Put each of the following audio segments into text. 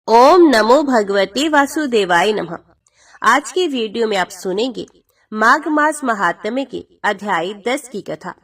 ओम नमो भगवते वासुदेवाय नमः। आज के वीडियो में आप सुनेंगे माघ मास महात्म्य के अध्याय 10 की कथा।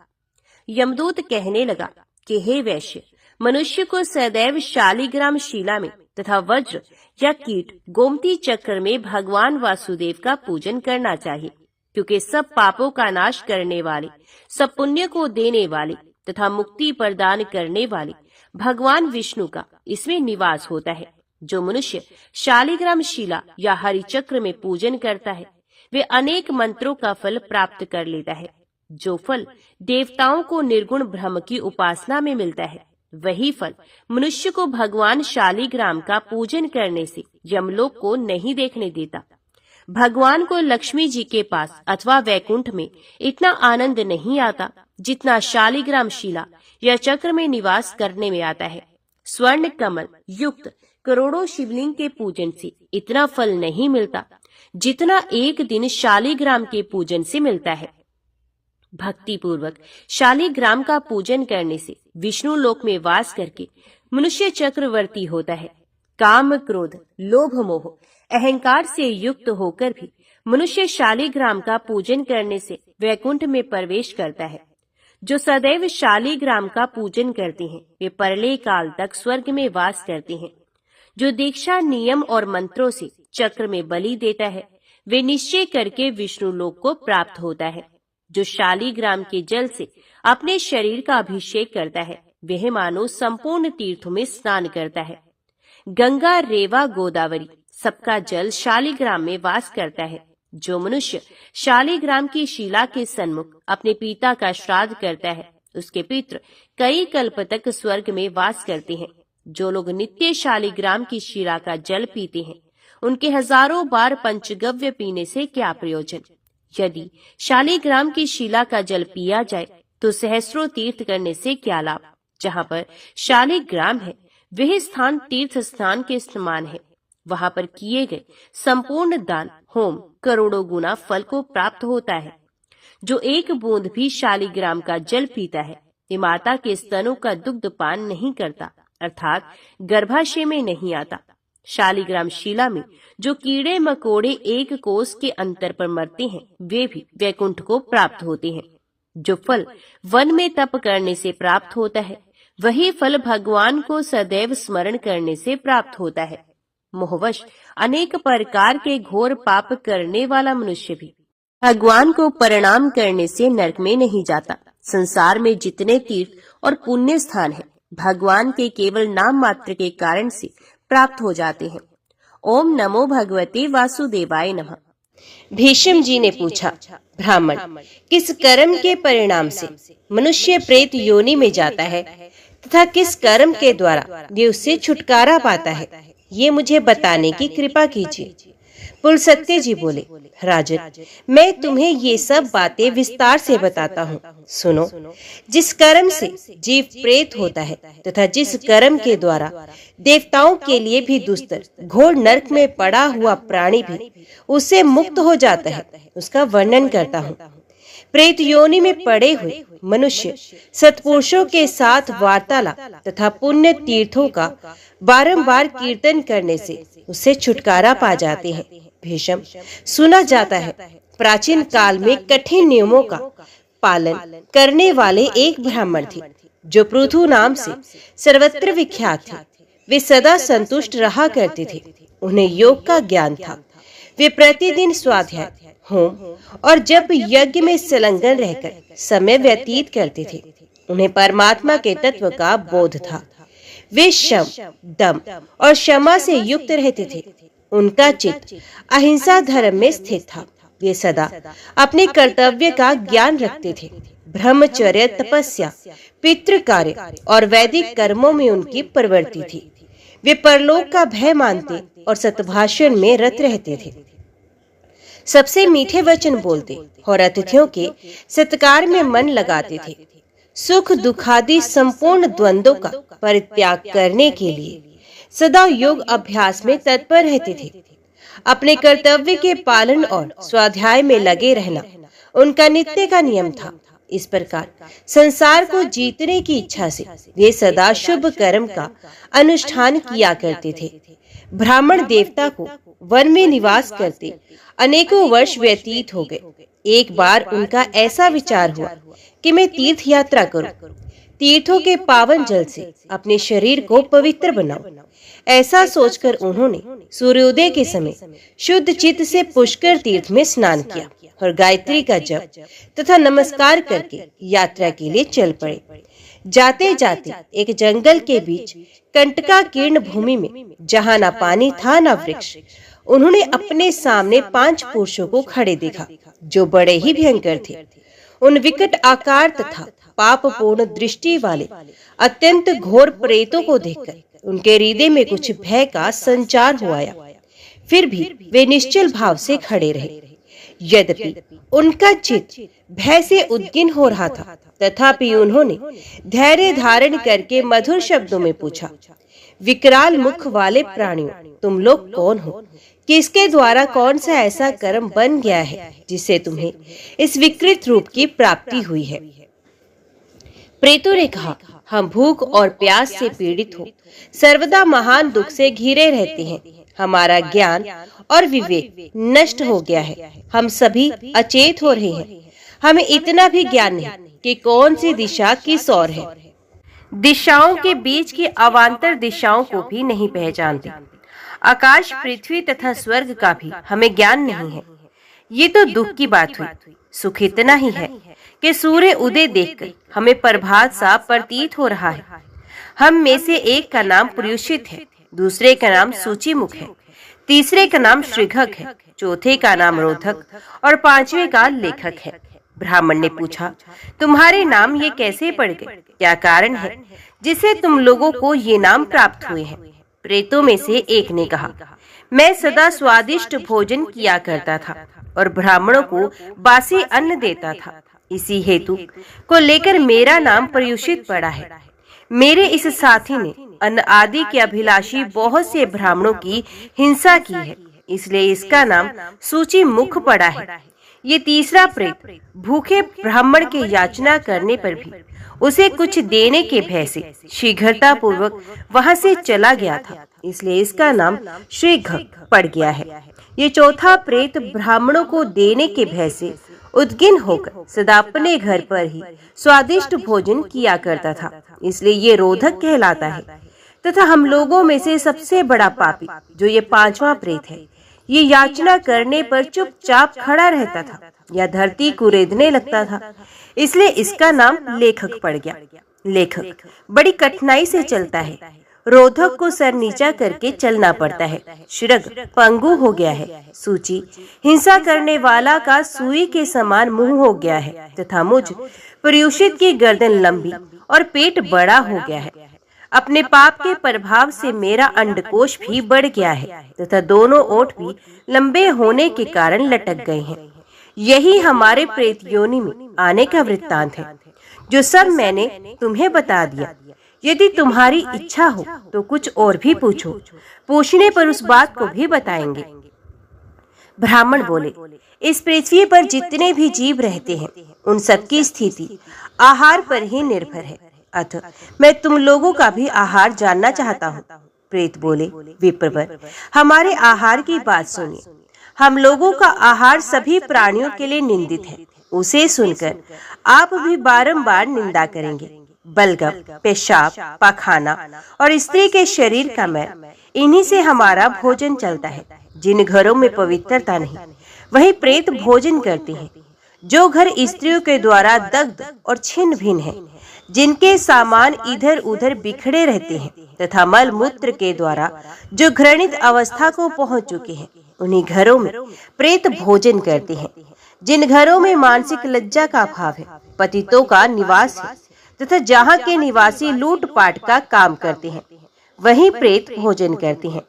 यमदूत कहने लगा कि हे वैश्य, मनुष्य को सदैव शालिग्राम शिला में तथा वज्र या कीट गोमती चक्र में भगवान वासुदेव का पूजन करना चाहिए, क्योंकि सब पापों का नाश करने वाले, सब पुण्य को देने वाले तथा मुक्ति प्रदान करने वाले भगवान विष्णु का इसमें निवास होता है। जो मनुष्य शालिग्राम शिला या हरि चक्र में पूजन करता है, वे अनेक मंत्रों का फल प्राप्त कर लेता है। जो फल देवताओं को निर्गुण ब्रह्म की उपासना में मिलता है, वही फल मनुष्य को भगवान शालिग्राम का पूजन करने से यमलोक को नहीं देखने देता। भगवान को लक्ष्मी जी के पास अथवा वैकुंठ में इतना आनंद नहीं आता जितना शालिग्राम शिला या चक्र में निवास करने में आता है। स्वर्ण कमल युक्त करोड़ों शिवलिंग के पूजन से इतना फल नहीं मिलता जितना एक दिन शालिग्राम के पूजन से मिलता है। भक्ति पूर्वक शालिग्राम का पूजन करने से विष्णु लोक में वास करके मनुष्य चक्रवर्ती होता है। काम क्रोध लोभ मोह अहंकार से युक्त होकर भी मनुष्य शालिग्राम का पूजन करने से वैकुंठ में प्रवेश करता है। जो सदैव शालिग्राम का पूजन करते हैं, वे परले काल तक स्वर्ग में वास करते हैं। जो दीक्षा नियम और मंत्रों से चक्र में बलि देता है, वे निश्चय करके विष्णु लोक को प्राप्त होता है। जो शालिग्राम के जल से अपने शरीर का अभिषेक करता है, वह मानो संपूर्ण तीर्थों में स्नान करता है। गंगा रेवा गोदावरी सबका जल शालिग्राम में वास करता है। जो मनुष्य शालिग्राम की शिला के सन्मुख अपने पिता का श्राद्ध करता है, उसके पितृ कई कल्प तक स्वर्ग में वास करते हैं। जो लोग नित्य शालिग्राम की शिला का जल पीते हैं, उनके हजारों बार पंचगव्य पीने से क्या प्रयोजन। यदि शालिग्राम की शिला का जल पिया जाए तो सहस्रों तीर्थ करने से क्या लाभ। जहाँ पर शालिग्राम है, वह स्थान तीर्थ स्थान के समान है। वहाँ पर किए गए संपूर्ण दान होम करोड़ों गुना फल को प्राप्त होता है। जो एक बूंद भी शालिग्राम का जल पीता है, वे माता के स्तनों का दुग्ध पान नहीं करता, अर्थात गर्भाशय में नहीं आता। शालिग्राम शिला में जो कीड़े मकोड़े एक कोस के अंतर पर मरते हैं, वे भी वैकुंठ को प्राप्त होते हैं। जो फल वन में तप करने से प्राप्त होता है, वही फल भगवान को सदैव स्मरण करने से प्राप्त होता है। मोहवश अनेक प्रकार के घोर पाप करने वाला मनुष्य भी भगवान को प्रणाम करने से नरक में नहीं जाता। संसार में जितने तीर्थ और पुण्य स्थान हैं, भगवान के केवल नाम मात्र के कारण से प्राप्त हो जाते हैं। ओम नमो भगवते वासुदेवाय नमः। भीष्म जी ने पूछा, ब्राह्मण, किस कर्म के परिणाम से मनुष्य प्रेत योनि में जाता है तथा किस कर्म के द्वारा ये उससे छुटकारा पाता है, ये मुझे बताने की कृपा कीजिए। पुलस्त्य जी बोले, राजन, मैं तुम्हें ये सब बातें विस्तार से बताता हूँ। सुनो। जिस कर्म से जीव प्रेत होता है तथा जिस कर्म के द्वारा देवताओं के लिए भी दुस्तर घोर नरक में पड़ा हुआ प्राणी भी उससे मुक्त हो जाता है, उसका वर्णन करता हूँ। प्रेत योनि में पड़े हुए मनुष्य सत्पुरुषों के साथ वार्तालाप तथा पुण्य तीर्थों का बारंबार कीर्तन करने से उससे छुटकारा पा जाते हैं। भीष्म, सुना जाता है प्राचीन काल में कठिन नियमों का पालन करने वाले एक ब्राह्मण थे, जो पृथु नाम से सर्वत्र विख्यात थे। वे सदा संतुष्ट रहा करते थे। उन्हें योग का ज्ञान था। वे प्रतिदिन स्वाध्याय होम और जब यज्ञ में संलग्न रहकर समय व्यतीत करते थे। उन्हें परमात्मा के तत्व का बोध था। वे शम दम और क्षमा से युक्त रहते थे। उनका चित्त अहिंसा धर्म में स्थित था। वे सदा अपने कर्तव्य का ज्ञान रखते थे। ब्रह्मचर्य, तपस्या, पितृ कार्य और वैदिक कर्मों में उनकी प्रवृत्ति थी। वे परलोक का भय मानते और सत्भाषण में रत रहते थे। सबसे मीठे वचन बोलते और अतिथियों के सत्कार में मन लगाते थे। सुख दुखादि संपूर्ण द्वंद्वों का परित्याग करने के लिए सदा योग अभ्यास में तत्पर रहते थे। अपने कर्तव्य के पालन और स्वाध्याय में लगे रहना उनका नित्य का नियम था। इस प्रकार संसार को जीतने की इच्छा से वे सदा शुभ कर्म का अनुष्ठान किया करते थे। ब्राह्मण देवता को वन में निवास करते अनेकों वर्ष व्यतीत हो गए। एक बार उनका ऐसा विचार हुआ कि मैं तीर्थ यात्रा करूं, तीर्थों के पावन जल से अपने शरीर को पवित्र बनाऊं। ऐसा सोचकर उन्होंने सूर्योदय के समय शुद्ध चित्त से पुष्कर तीर्थ में स्नान किया और गायत्री का जप तथा नमस्कार करके यात्रा के लिए चल पड़े। जाते जाते एक जंगल के बीच कंटकाकीर्ण भूमि में, जहाँ न पानी था न वृक्ष, उन्होंने अपने सामने 5 पुरुषों को खड़े देखा, जो बड़े ही भयंकर थे। उन विकट आकार तथा पापपूर्ण दृष्टि वाले अत्यंत घोर प्रेतों को देखकर उनके हृदय में कुछ भय का संचार हो आया। फिर भी वे निश्चल भाव से खड़े रहे। यद्यपि उनका चित्त भय से उद्गिन हो रहा था, तथापि उन्होंने धैर्य धारण करके मधुर शब्दों में पूछा, विकराल मुख वाले प्राणियों, तुम लोग कौन हो? किसके द्वारा कौन सा ऐसा कर्म बन गया है जिससे तुम्हें इस विकृत रूप की प्राप्ति हुई है? प्रेतों ने कहा, हम भूख और प्यास से पीड़ित हो सर्वदा महान दुख से घिरे रहते हैं। हमारा ज्ञान और विवेक नष्ट हो गया है। हम सभी अचेत हो रहे हैं। हमें इतना भी ज्ञान नहीं कि कौन सी दिशा किस ओर है। दिशाओं के बीच की अवान्तर दिशाओं को भी नहीं पहचानते। आकाश, पृथ्वी तथा स्वर्ग का भी हमें ज्ञान नहीं है। ये तो दुख की बात हुई। सुख इतना ही है कि सूर्य उदय देखकर हमें प्रभात सा प्रतीत हो रहा है। हम में से एक का नाम पुरुषित है, दूसरे का नाम सूचिमुख है, तीसरे का नाम श्रीघक है, चौथे का नाम रोधक और 5वें का लेखक है। ब्राह्मण ने पूछा, तुम्हारे नाम ये कैसे पड़ गए? क्या कारण है जिससे तुम लोगों को ये नाम प्राप्त हुए हैं? प्रेतों में से एक ने कहा, मैं सदा स्वादिष्ट भोजन किया करता था और ब्राह्मणों को बासी अन्न देता था। इसी हेतु को लेकर मेरा नाम पर्युषित पड़ा है। मेरे इस साथी ने अन्न आदि के अभिलाषी बहुत से ब्राह्मणों की हिंसा की है, इसलिए इसका नाम सूची मुख पड़ा है। ये तीसरा प्रेत भूखे ब्राह्मण के याचना करने पर भी उसे कुछ देने के भय से शीघ्रता पूर्वक वहां से चला गया था, इसलिए इसका नाम श्रीघक पड़ गया है। ये चौथा प्रेत ब्राह्मणों को देने के भय से उद्गिन होकर सदा अपने घर पर ही स्वादिष्ट भोजन किया करता था, इसलिए ये रोधक कहलाता है। तथा हम लोगों में से सबसे बड़ा पापी जो ये 5वां प्रेत है, ये याचना करने पर चुपचाप खड़ा रहता था या धरती कुरेदने लगता था, इसलिए इसका नाम लेखक पड़ गया। लेखक बड़ी कठिनाई से चलता है। रोधक को सर नीचा करके चलना पड़ता है। श्रग पंगु हो गया है। सूची हिंसा करने वाला का सुई के समान मुंह हो गया है तथा मुझ पर्युषित की गर्दन लंबी और पेट बड़ा हो गया है। अपने पाप के प्रभाव से मेरा अंडकोश भी बढ़ गया है तथा दोनों ओठ भी लंबे होने के कारण लटक गए हैं। यही हमारे प्रेत योनि में आने का वृत्तांत है, जो सब मैंने तुम्हें बता दिया। यदि तुम्हारी इच्छा हो तो कुछ और भी पूछो, पूछने पर उस बात को भी बताएंगे। ब्राह्मण बोले, इस पृथ्वी पर जितने भी जीव रहते हैं उन सबकी स्थिति आहार पर ही निर्भर है, अतः मैं तुम लोगों का भी आहार जानना चाहता हूँ। प्रेत बोले, विप्रवर, हमारे आहार की बात सुनिए। हम लोगों का आहार सभी प्राणियों के लिए निंदित है। उसे सुनकर आप भी बारंबार निंदा करेंगे। बलगम, पेशाब, पाखाना और स्त्री के शरीर का मैल, इन्हीं से हमारा भोजन चलता है। जिन घरों में पवित्रता नहीं, वही प्रेत भोजन करते हैं। जो घर स्त्रियों के द्वारा दग्ध और छिन्न भिन्न है, जिनके सामान इधर उधर बिखरे रहते हैं तथा मल मूत्र के द्वारा जो घृणित अवस्था को पहुंच चुके हैं, उन्हीं घरों में प्रेत भोजन करते हैं। जिन घरों में मानसिक लज्जा का अभाव है, पतितों का निवास है तथा जहाँ के निवासी लूटपाट का काम करते हैं, वहीं प्रेत भोजन करते हैं।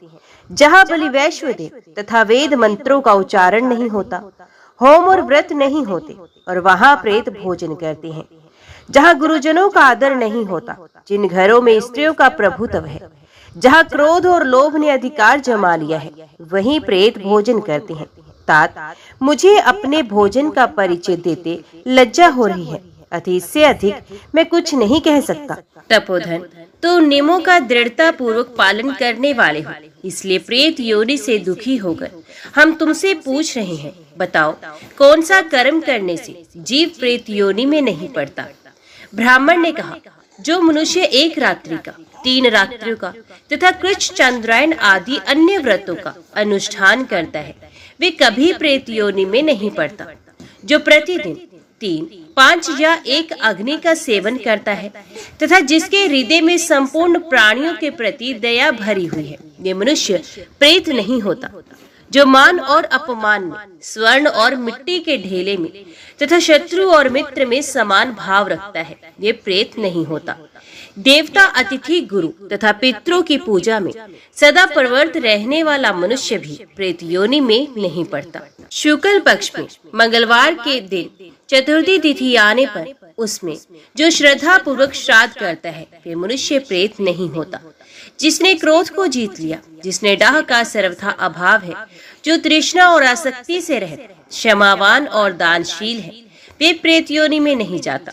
जहाँ बलि वैश्वदेव तथा वेद मंत्रों का उच्चारण नहीं होता, होम और व्रत नहीं होते, और वहाँ प्रेत भोजन करते हैं। जहाँ गुरुजनों का आदर नहीं होता, जिन घरों में स्त्रियों का प्रभुत्व है, जहाँ क्रोध और लोभ ने अधिकार जमा लिया है, वहीं प्रेत भोजन करते हैं। तात, मुझे अपने भोजन का परिचय देते लज्जा हो रही है, अति इससे अधिक मैं कुछ नहीं कह सकता। तपोधन, तो नियमों का दृढ़ता पूर्वक पालन करने वाले हो, इसलिए प्रेत योनि से दुखी होकर हम तुमसे पूछ रहे हैं, बताओ कौन सा कर्म करने से जीव प्रेत योनि में नहीं पड़ता। ब्राह्मण ने कहा, जो मनुष्य 1 रात्रि का, 3 रात्रियों का तथा कृष्ण चंद्रायन आदि अन्य व्रतों का अनुष्ठान करता है, वे कभी प्रेत योनि में नहीं पड़ता। जो प्रतिदिन 3, 5 या 1 अग्नि का सेवन करता है तथा जिसके हृदय में संपूर्ण प्राणियों के प्रति दया भरी हुई है, ये मनुष्य प्रेत नहीं होता। जो मान और अपमान में, स्वर्ण और मिट्टी के ढेले में तथा शत्रु और मित्र में समान भाव रखता है, ये प्रेत नहीं होता। देवता, अतिथि, गुरु तथा पितरों की पूजा में सदा प्रवृत्त रहने वाला मनुष्य भी प्रेत योनि में नहीं पड़ता। शुक्ल पक्ष में मंगलवार के दिन चतुर्थी तिथि आने पर उसमें जो श्रद्धा पूर्वक श्राद्ध करता है, वे मनुष्य प्रेत नहीं होता। जिसने क्रोध को जीत लिया, जिसने डाह का सर्वथा अभाव है, जो तृष्णा और आसक्ति से रहित, क्षमावान और दानशील है, वे प्रेत योनि में नहीं जाता।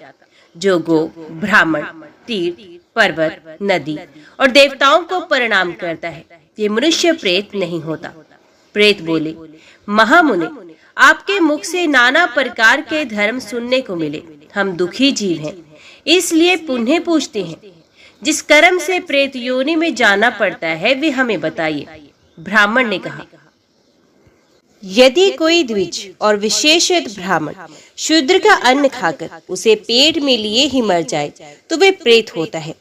जो गो, ब्राह्मण, तीर्थ, पर्वत, नदी और देवताओं को प्रणाम करता है, ये मनुष्य प्रेत नहीं होता। प्रेत बोले, महामुनि, आपके मुख से नाना प्रकार के धर्म सुनने को मिले। हम दुखी जीव हैं, इसलिए पुनः पूछते हैं, जिस कर्म से प्रेत योनि में जाना पड़ता है, वे हमें बताइए। ब्राह्मण ने कहा, यदि कोई द्विज और विशेषत ब्राह्मण शूद्र का अन्न खाकर उसे पेट में लिए ही मर जाए, तो वे प्रेत होता है।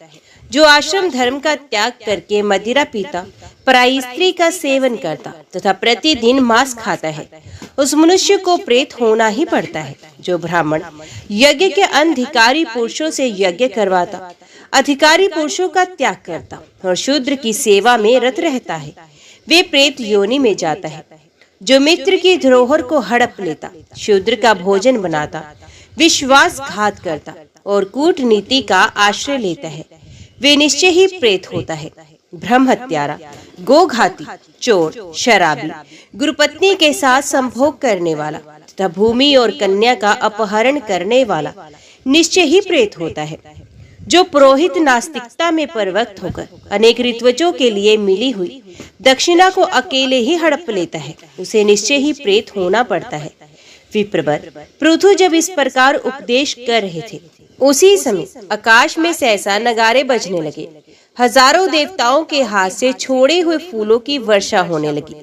जो आश्रम धर्म का त्याग करके मदिरा पीता, पराई स्त्री का सेवन करता तथा प्रतिदिन मांस खाता है, उस मनुष्य को प्रेत होना ही पड़ता है। जो ब्राह्मण यज्ञ के अधिकारी पुरुषों से यज्ञ करवाता, अधिकारी पुरुषों का त्याग करता और शूद्र की सेवा में रत रहता है, वे प्रेत योनि में जाता है। जो मित्र की धरोहर को हड़प लेता, शूद्र का भोजन बनाता, विश्वासघात करता और कूटनीति का आश्रय लेता है, वे निश्चय ही प्रेत होता है। ब्रह्म हत्यारा, गोघाती, चोर, शराबी, गुरुपत्नी के साथ संभोग करने वाला तथा भूमि और कन्या का अपहरण करने वाला निश्चय ही प्रेत होता है। जो पुरोहित नास्तिकता में प्रवृत्त होकर अनेक ऋत्विजों के लिए मिली हुई दक्षिणा को अकेले ही हड़प लेता है, उसे निश्चय ही प्रेत होना पड़ता है। विप्रवर, पृथु जब इस प्रकार उपदेश कर रहे थे, उसी समय आकाश में सहसा नगारे बजने लगे। हजारों देवताओं के हाथ से छोड़े हुए फूलों की वर्षा होने लगी।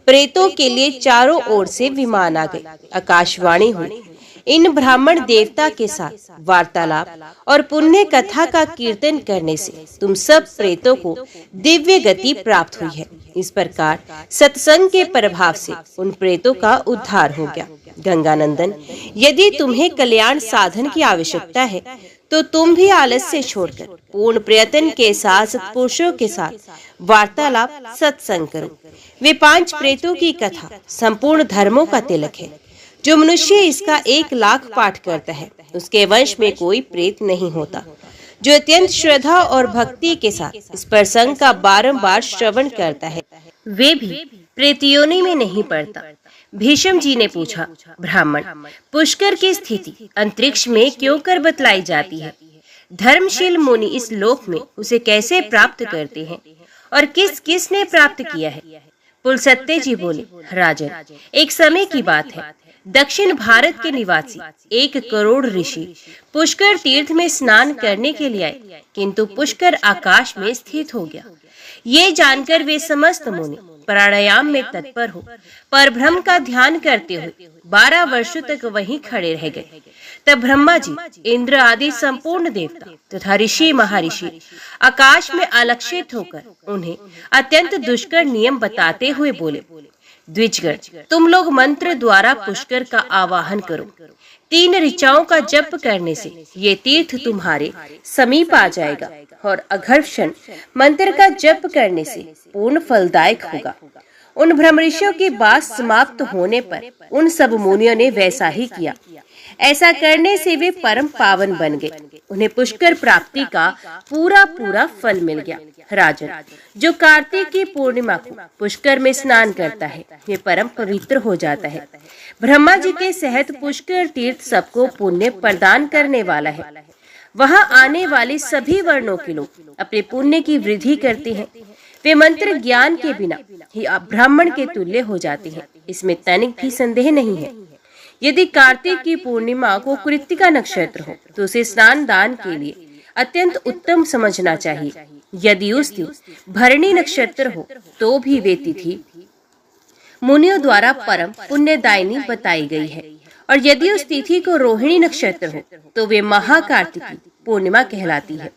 प्रेतों के लिए चारों ओर से विमान आ गए। आकाशवाणी हुई, इन ब्राह्मण देवता के साथ वार्तालाप और पुण्य कथा का कीर्तन करने से तुम सब प्रेतों को दिव्य गति प्राप्त हुई है। इस प्रकार सत्संग के प्रभाव से उन प्रेतों का उद्धार हो गया। गंगानंदन, यदि तुम्हें कल्याण साधन की आवश्यकता है, तो तुम भी आलस्य छोड़कर पूर्ण प्रयत्न के साथ सत्पुरुषों के साथ वार्तालाप सत्संग करो। वे 5 प्रेतों की कथा संपूर्ण धर्मों का तिलक है। जो मनुष्य इसका 1 लाख पाठ करता है, उसके वंश में कोई प्रेत नहीं होता। जो अत्यंत श्रद्धा और भक्ति के साथ इस प्रसंग का बारंबार श्रवण करता है, वे भी प्रेत योनि में नहीं पड़ता। भीष्म जी ने पूछा, ब्राह्मण, पुष्कर की स्थिति अंतरिक्ष में क्यों कर बतलाई जाती है? धर्मशील मुनि इस लोक में उसे कैसे प्राप्त करते हैं और किस किस ने प्राप्त किया है? पुलसत्य जी बोले, राजन, एक समय की बात है। दक्षिण भारत के निवासी 1 करोड़ ऋषि पुष्कर तीर्थ में स्नान करने के लिए आए, किंतु पुष्कर आकाश में स्थित हो गया। ये जानकर वे समस्त मुनि प्राणायाम में तत्पर हो परब्रह्म का ध्यान करते हुए 12 वर्षों तक वहीं खड़े रह गए। तब ब्रह्मा जी, इंद्र आदि संपूर्ण देवता तथा ऋषि महर्षि आकाश में अलक्षित होकर उन्हें अत्यंत दुष्कर नियम बताते हुए बोले, द्विजगण, तुम लोग मंत्र द्वारा पुष्कर का आवाहन करो। 3 ऋचाओं का जप करने से ये तीर्थ तुम्हारे समीप आ जाएगा और अघर्षण मंत्र का जप करने से पूर्ण फलदायक होगा। उन ब्रह्मर्षियों की बात समाप्त होने पर उन सब मुनियों ने वैसा ही किया। ऐसा करने से वे परम पावन बन गए। उन्हें पुष्कर प्राप्ति का पूरा फल मिल गया। राजन, जो कार्तिक की पूर्णिमा को पुष्कर में स्नान करता है वे परम पवित्र हो जाता है। ब्रह्मा जी के सहित पुष्कर तीर्थ सबको पुण्य प्रदान करने वाला है। वहां आने वाले सभी वर्णों के लोग अपने पुण्य की वृद्धि करते हैं। वे मंत्र ज्ञान के बिना ही ब्राह्मण के तुल्य हो जाते हैं, इसमें तनिक भी संदेह नहीं है। यदि कार्तिक की पूर्णिमा को कृत्तिका नक्षत्र हो तो उसे स्नान दान के लिए अत्यंत उत्तम समझना चाहिए। यदि उस दिन भरणी नक्षत्र हो तो भी वे तिथि मुनियों द्वारा परम पुण्यदायिनी बताई गई है, और यदि उस तिथि को रोहिणी नक्षत्र हो तो वे महाकार्तिकी पूर्णिमा कहलाती है।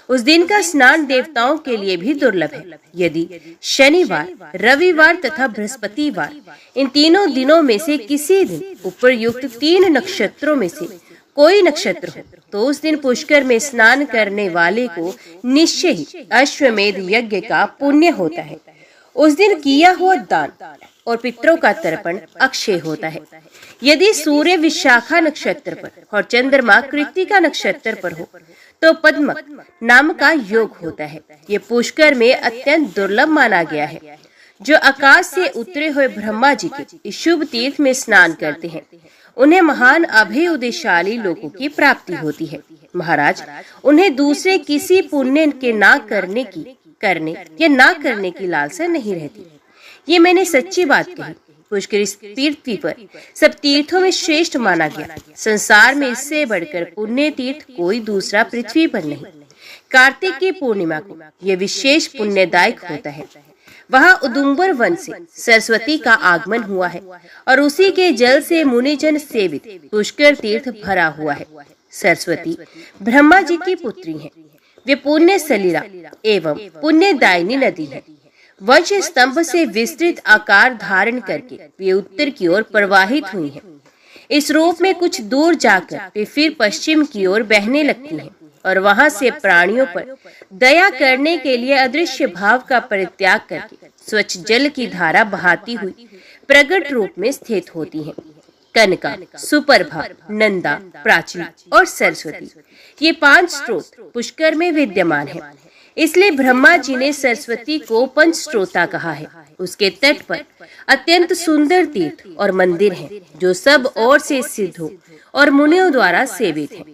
उस दिन का स्नान देवताओं के लिए भी दुर्लभ है। यदि शनिवार, रविवार तथा बृहस्पतिवार इन तीनों दिनों में से किसी दिन उपरयुक्त 3 नक्षत्रों में से कोई नक्षत्र हो तो उस दिन पुष्कर में स्नान करने वाले को निश्चय ही अश्वमेध यज्ञ का पुण्य होता है। उस दिन किया हुआ दान और पितरों का तर्पण अक्षय होता है। यदि सूर्य विशाखा नक्षत्र पर और चंद्रमा कृत्तिका नक्षत्र पर हो तो पद्मक नाम का योग होता है। ये पुष्कर में अत्यंत दुर्लभ माना गया है। जो आकाश से उतरे हुए ब्रह्मा जी के इस शुभ तीर्थ में स्नान करते हैं उन्हें महान अभय उदयशाली लोगों की प्राप्ति होती है। महाराज, उन्हें दूसरे किसी पुण्य के करने या ना करने की लालसा नहीं रहती। ये मैंने सच्ची बात कही। पुष्कर इस तीर्थ पर सब तीर्थों में श्रेष्ठ माना गया। संसार में इससे बढ़कर पुण्य तीर्थ कोई दूसरा पृथ्वी पर नहीं। कार्तिक की पूर्णिमा को यह विशेष पुण्यदायक होता है। वहाँ उदुम्बर वन से सरस्वती का आगमन हुआ है और उसी के जल से मुनिजन सेवित पुष्कर तीर्थ भरा हुआ है। सरस्वती ब्रह्मा जी की पुत्री है। वे पुण्य सलीला एवं पुण्यदायिनी नदी है। वंश स्तंभ से विस्तृत आकार धारण करके वे उत्तर की ओर प्रवाहित हुई हैं। इस रूप में कुछ दूर जाकर वे फिर पश्चिम की ओर बहने लगती हैं और वहां से प्राणियों पर दया करने के लिए अदृश्य भाव का परित्याग करके स्वच्छ जल की धारा बहाती हुई प्रकट रूप में स्थित होती हैं। कनका, सुप्रभा, नंदा, प्राची और सरस्वती ये 5 स्रोत पुष्कर में विद्यमान है। इसलिए ब्रह्मा जी ने सरस्वती को पंचस्रोता कहा है। उसके तट पर अत्यंत सुंदर तीर्थ और मंदिर हैं, जो सब ओर से सिद्धों और मुनियों द्वारा सेवित हैं।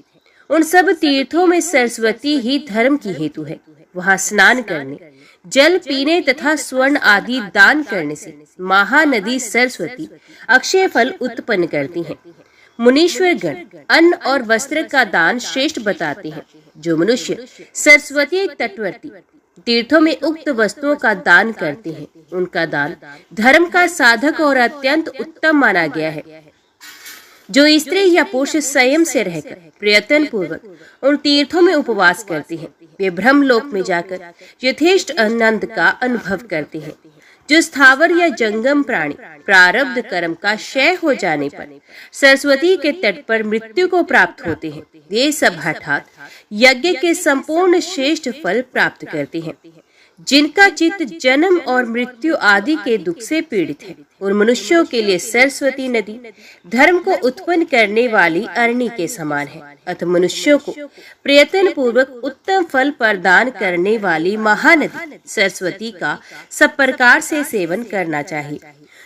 उन सब तीर्थों में सरस्वती ही धर्म की हेतु है। वहाँ स्नान करने, जल पीने तथा स्वर्ण आदि दान करने से महानदी सरस्वती अक्षय फल उत्पन्न करती हैं। मुनीश्वर गण अन्न और वस्त्र का दान श्रेष्ठ बताते हैं। जो मनुष्य सरस्वती तटवर्ती तीर्थों में उक्त वस्तुओं का दान करते हैं उनका दान धर्म का साधक और अत्यंत उत्तम माना गया है। जो स्त्री या पुरुष संयम से रहकर प्रयत्न पूर्वक उन तीर्थों में उपवास करते हैं वे ब्रह्मलोक में जाकर यथेष्ट आनंद का अनुभव करते हैं। जो स्थावर या जंगम प्राणी प्रारब्ध कर्म का क्षय हो जाने पर सरस्वती के तट पर मृत्यु को प्राप्त होते हैं वे सब हठात यज्ञ के संपूर्ण श्रेष्ठ फल प्राप्त करते हैं। जिनका चित्त जन्म और मृत्यु आदि के दुख से पीड़ित है उन मनुष्यों के लिए सरस्वती नदी धर्म को उत्पन्न करने वाली अरणी के समान है। अतः मनुष्यों को प्रयत्न पूर्वक उत्तम फल प्रदान करने वाली महानदी सरस्वती का सब प्रकार से सेवन करना चाहिए।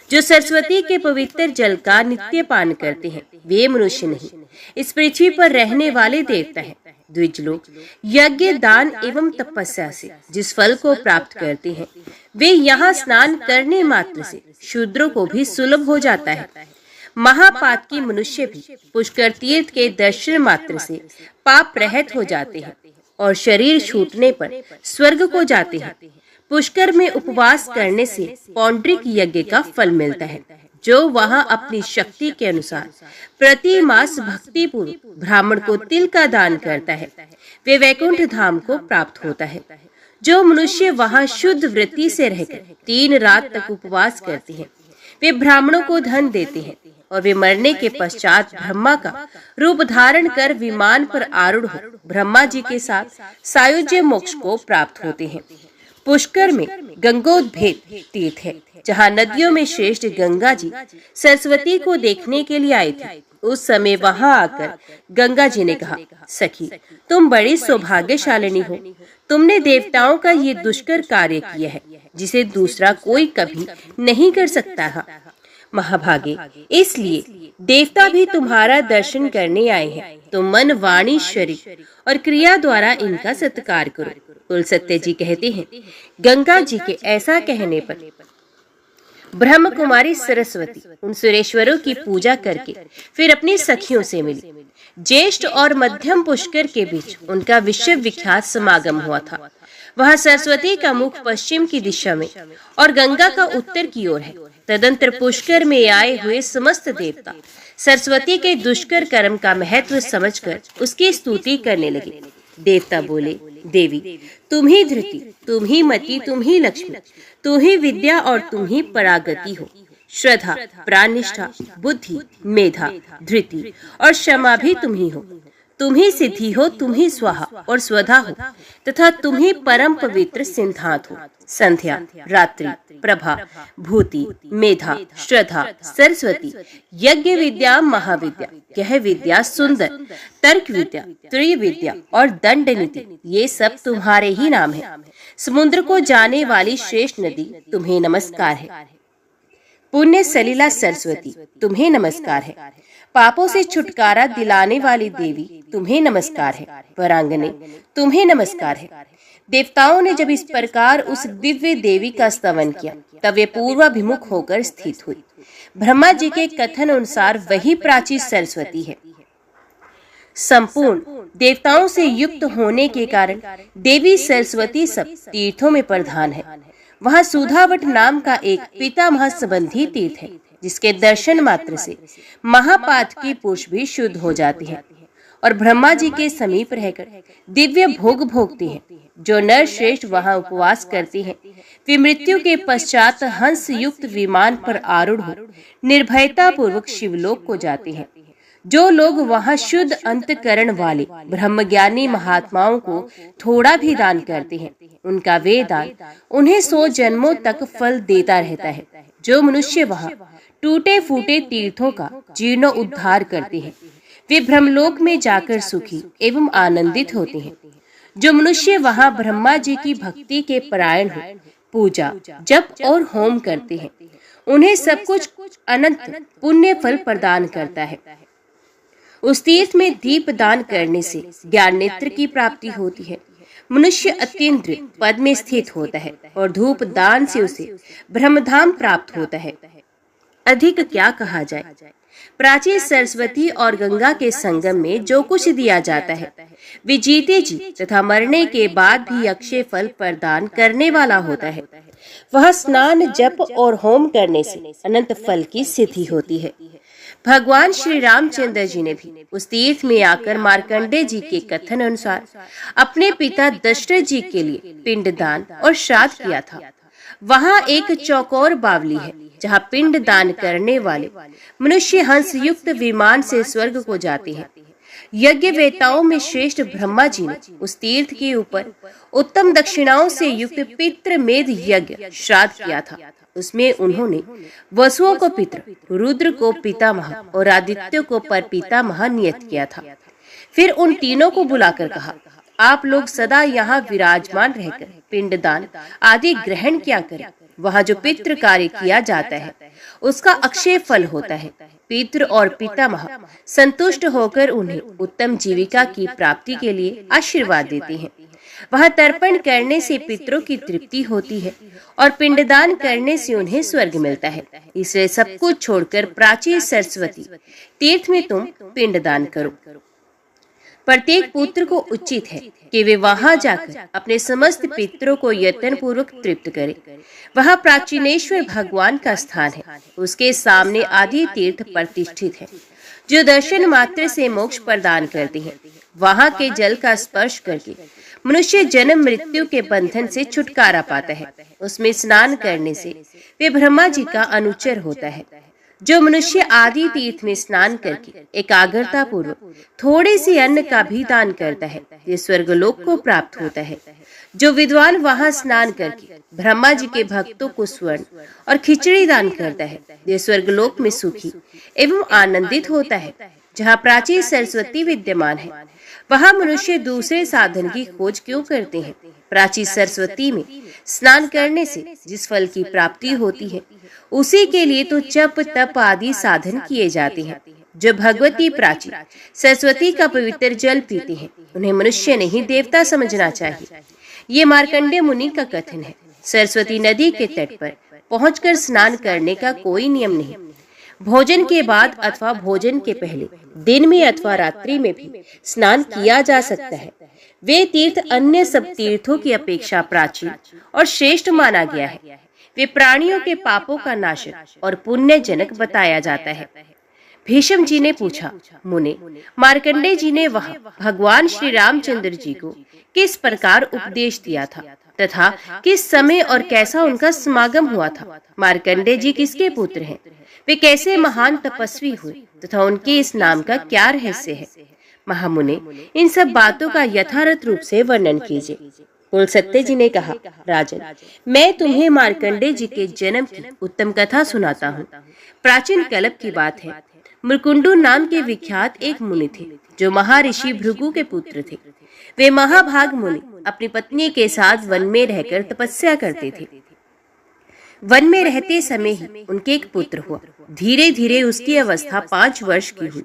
जो सरस्वती के पवित्र जल का नित्य पान करते हैं वे मनुष्य नहीं, इस पृथ्वी पर रहने वाले देवता हैं। द्विज लोग यज्ञ, दान एवं तपस्या से जिस फल को प्राप्त करते हैं वे यहाँ स्नान करने मात्र से शूद्रों को भी सुलभ हो जाता है। महापातकी मनुष्य भी पुष्कर तीर्थ के दर्शन मात्र से पाप रहित हो जाते हैं और शरीर छूटने पर स्वर्ग को जाते हैं। पुष्कर में उपवास करने से पौंड्रिक यज्ञ का फल मिलता है। जो वहां अपनी शक्ति के अनुसार प्रति मास भक्ति पूर्वक ब्राह्मण को तिल का दान करता है वे वैकुंठ धाम को प्राप्त होता है। जो मनुष्य वहां शुद्ध वृत्ति से रहकर 3 रात तक उपवास करते हैं वे ब्राह्मणों को धन देते हैं और वे मरने के पश्चात ब्रह्मा का रूप धारण कर विमान पर आरूढ़ हो ब्रह्मा जी के साथ सायुज्य मोक्ष को प्राप्त होते हैं। पुष्कर में गंगोद्भेद तीर्थ है जहाँ नदियों में श्रेष्ठ गंगा जी सरस्वती को देखने के लिए आए थे। उस समय वहां आकर गंगा जी ने कहा, सखी, तुम बड़ी सौभाग्यशालिनी हो। तुमने देवताओं का ये दुष्कर कार्य किया है जिसे दूसरा कोई कभी नहीं कर सकता है। महाभागे, इसलिए देवता भी तुम्हारा दर्शन करने आए हैं। तुम मन, वाणी, शरीर और क्रिया द्वारा इनका सत्कार करो। कुल सत्य जी कहते हैं, गंगा जी के ऐसा कहने पर ब्रह्म कुमारी सरस्वती उन सुरेश्वरों की पूजा करके फिर अपनी सखियों से मिली। ज्येष्ठ और मध्यम पुष्कर के बीच उनका विश्व विख्यात समागम हुआ था। वहां सरस्वती का मुख पश्चिम की दिशा में और गंगा का उत्तर की ओर है। तदंतर पुष्कर में आए हुए समस्त देवता सरस्वती के दुष्कर कर्म का महत्व समझकर उसकी स्तुति करने लगे। देवता बोले, देवी, तुम ही धृति, तुम ही मति, तुम ही लक्ष्मी, तुम ही विद्या और तुम ही परागति हो। श्रद्धा, प्राणनिष्ठा, बुद्धि, मेधा, धृति और क्षमा भी तुम ही हो। तुम ही सिद्धि हो, तुम ही स्वाहा और स्वधा हो तथा तुम ही परम पवित्र सिद्धांत हो। संध्या, रात्रि, प्रभा, भूति, मेधा, श्रद्धा, सरस्वती, यज्ञ विद्या, महाविद्या, यह विद्या, सुंदर, तर्क विद्या, त्रिय विद्या और दंड नीति, ये सब तुम्हारे ही नाम है। समुद्र को जाने वाली श्रेष्ठ नदी, तुम्हें नमस्कार है। पुण्य सलिला सरस्वती, तुम्हें नमस्कार है। पापों से छुटकारा दिलाने वाली देवी, तुम्हें नमस्कार है। वरांगने, तुम्हें नमस्कार है। देवताओं ने जब इस प्रकार उस दिव्य देवी का स्तवन किया तब वे पूर्वाभिमुख होकर स्थित हुई। ब्रह्मा जी के कथन अनुसार वही प्राची सरस्वती है। संपूर्ण देवताओं से युक्त होने के कारण देवी सरस्वती सब तीर्थों में प्रधान है। वहाँ सुधावट नाम का एक पितामह संबंधी तीर्थ है जिसके दर्शन मात्र से महापात की पुरुष भी शुद्ध हो जाती है और ब्रह्मा जी के समीप रहकर दिव्य भोग भोगते हैं। जो नर श्रेष्ठ वहाँ उपवास करते हैं वे मृत्यु के पश्चात हंस युक्त विमान पर आरूढ़ हो निर्भयता पूर्वक शिवलोक को जाते हैं। जो लोग वहाँ शुद्ध अंतकरण वाले ब्रह्मज्ञानी महात्माओं को थोड़ा भी दान करते हैं उनका वे दान उन्हें 100 जन्मों तक फल देता रहता है। जो मनुष्य वहाँ टूटे फूटे तीर्थों का जीर्ण उद्धार करते हैं वे ब्रह्मलोक में जाकर सुखी एवं आनंदित होते हैं। जो मनुष्य वहाँ ब्रह्मा जी की भक्ति के परायण हो पूजा, जप और होम करते हैं उन्हें सब कुछ अनंत पुण्य फल प्रदान करता है। उस तीर्थ में दीप दान करने से ज्ञान नेत्र की प्राप्ति होती है। मनुष्य अत्यंत पद में स्थित होता है और धूप दान से उसे ब्रह्मधाम प्राप्त होता है। अधिक क्या कहा जाए। प्राची सरस्वती और गंगा के संगम में जो कुछ दिया जाता है वे जीते जी तथा मरने के बाद भी अक्षय फल प्रदान करने वाला होता है। वह स्नान, जप और होम करने से अनंत फल की सिद्धि होती है। भगवान श्री रामचंद्र जी ने भी उस तीर्थ में आकर मार्कंडे जी के कथन अनुसार अपने पिता दशरथ जी के लिए पिंडदान और श्राद्ध किया था। वहाँ एक चौकोर बावली है जहाँ पिंड दान करने वाले मनुष्य हंस युक्त विमान से स्वर्ग को जाते हैं। यज्ञ वेताओं में श्रेष्ठ ब्रह्मा जी ने उस तीर्थ के ऊपर उत्तम दक्षिणाओं से युक्त पितृ मेध यज्ञ श्राद्ध किया था। उसमें उन्होंने वसुओं को पितृ, रुद्र को पितामह और आदित्य को परपितामह नियत किया था। फिर उन तीनों को बुलाकर कहा, आप लोग सदा यहाँ विराजमान रहकर पिंडदान आदि ग्रहण किया करें। वहाँ जो पितृ कार्य किया जाता है उसका अक्षय फल होता है। पितृ और पितामह संतुष्ट होकर उन्हें उत्तम जीविका की प्राप्ति के लिए आशीर्वाद देते हैं। वहाँ तर्पण करने से पितरों की तृप्ति होती है और पिंडदान करने से उन्हें स्वर्ग मिलता है। इसलिए सब कुछ छोड़कर प्राची सरस्वती तीर्थ में तुम पिंडदान करो। प्रत्येक पुत्र को उचित है कि वे वहां जाकर अपने समस्त पितरों को यत्न पूर्वक तृप्त करें। वहां प्राचीनेश्वर भगवान का स्थान है। उसके सामने आदि तीर्थ प्रतिष्ठित है जो दर्शन मात्र से मोक्ष प्रदान करते हैं। वहां के जल का स्पर्श करके मनुष्य जन्म मृत्यु के बंधन से छुटकारा पाता है। उसमें स्नान करने से वे ब्रह्मा जी का अनुचर होता है। जो मनुष्य आदि तीर्थ में स्नान करके एकाग्रता पूर्वक थोड़े से अन्न का भी दान करता है ये स्वर्गलोक को प्राप्त होता है। जो विद्वान वहां स्नान करके ब्रह्मा जी के भक्तों को स्वर्ण और खिचड़ी दान करता है, वे स्वर्गलोक में सुखी एवं आनंदित होता है। जहाँ प्राचीन सरस्वती विद्यमान है, वहाँ मनुष्य दूसरे साधन की खोज क्यों करते हैं? प्राचीन सरस्वती में स्नान करने से जिस फल की प्राप्ति होती है, उसी के लिए तो जप तप आदि साधन किए जाते हैं। जो भगवती प्राची सरस्वती का पवित्र जल पीते हैं, उन्हें मनुष्य नहीं देवता समझना चाहिए। ये मार्कंडेय मुनि का कथन है। सरस्वती नदी के तट पर पहुंचकर स्नान करने का कोई नियम नहीं। भोजन के बाद अथवा भोजन के पहले, दिन में अथवा रात्रि में भी स्नान किया जा सकता है। वे तीर्थ अन्य सब तीर्थों की अपेक्षा प्राचीन और श्रेष्ठ माना गया है। वे प्राणियों के पापों का नाशक और पुण्यजनक बताया जाता है। भीष्म जी ने पूछा, मुने, मार्कंडेय जी ने वहाँ भगवान श्री रामचंद्र जी को किस प्रकार उपदेश दिया था तथा किस समय और कैसा उनका समागम हुआ था? मार्कंडेय जी किसके पुत्र हैं? वे कैसे महान तपस्वी हुए तथा उनके इस नाम का क्या रहस्य है? महामुने, इन सब बातों का यथार्थ रूप से वर्णन कीजिए। कुलसत्य जी ने कहा, राजन, मैं तुम्हें मार्कंडेय जी के जन्म की उत्तम कथा सुनाता हूँ। प्राचीन कल्प की बात है। मृकुंडु नाम के विख्यात एक मुनि थे, जो महर्षि भृगु के पुत्र थे। वे महाभाग मुनि अपनी पत्नी के साथ वन में रहकर तपस्या करते थे। वन में रहते समय ही उनके एक पुत्र हुआ। धीरे धीरे उसकी अवस्था 5 वर्ष की हुई।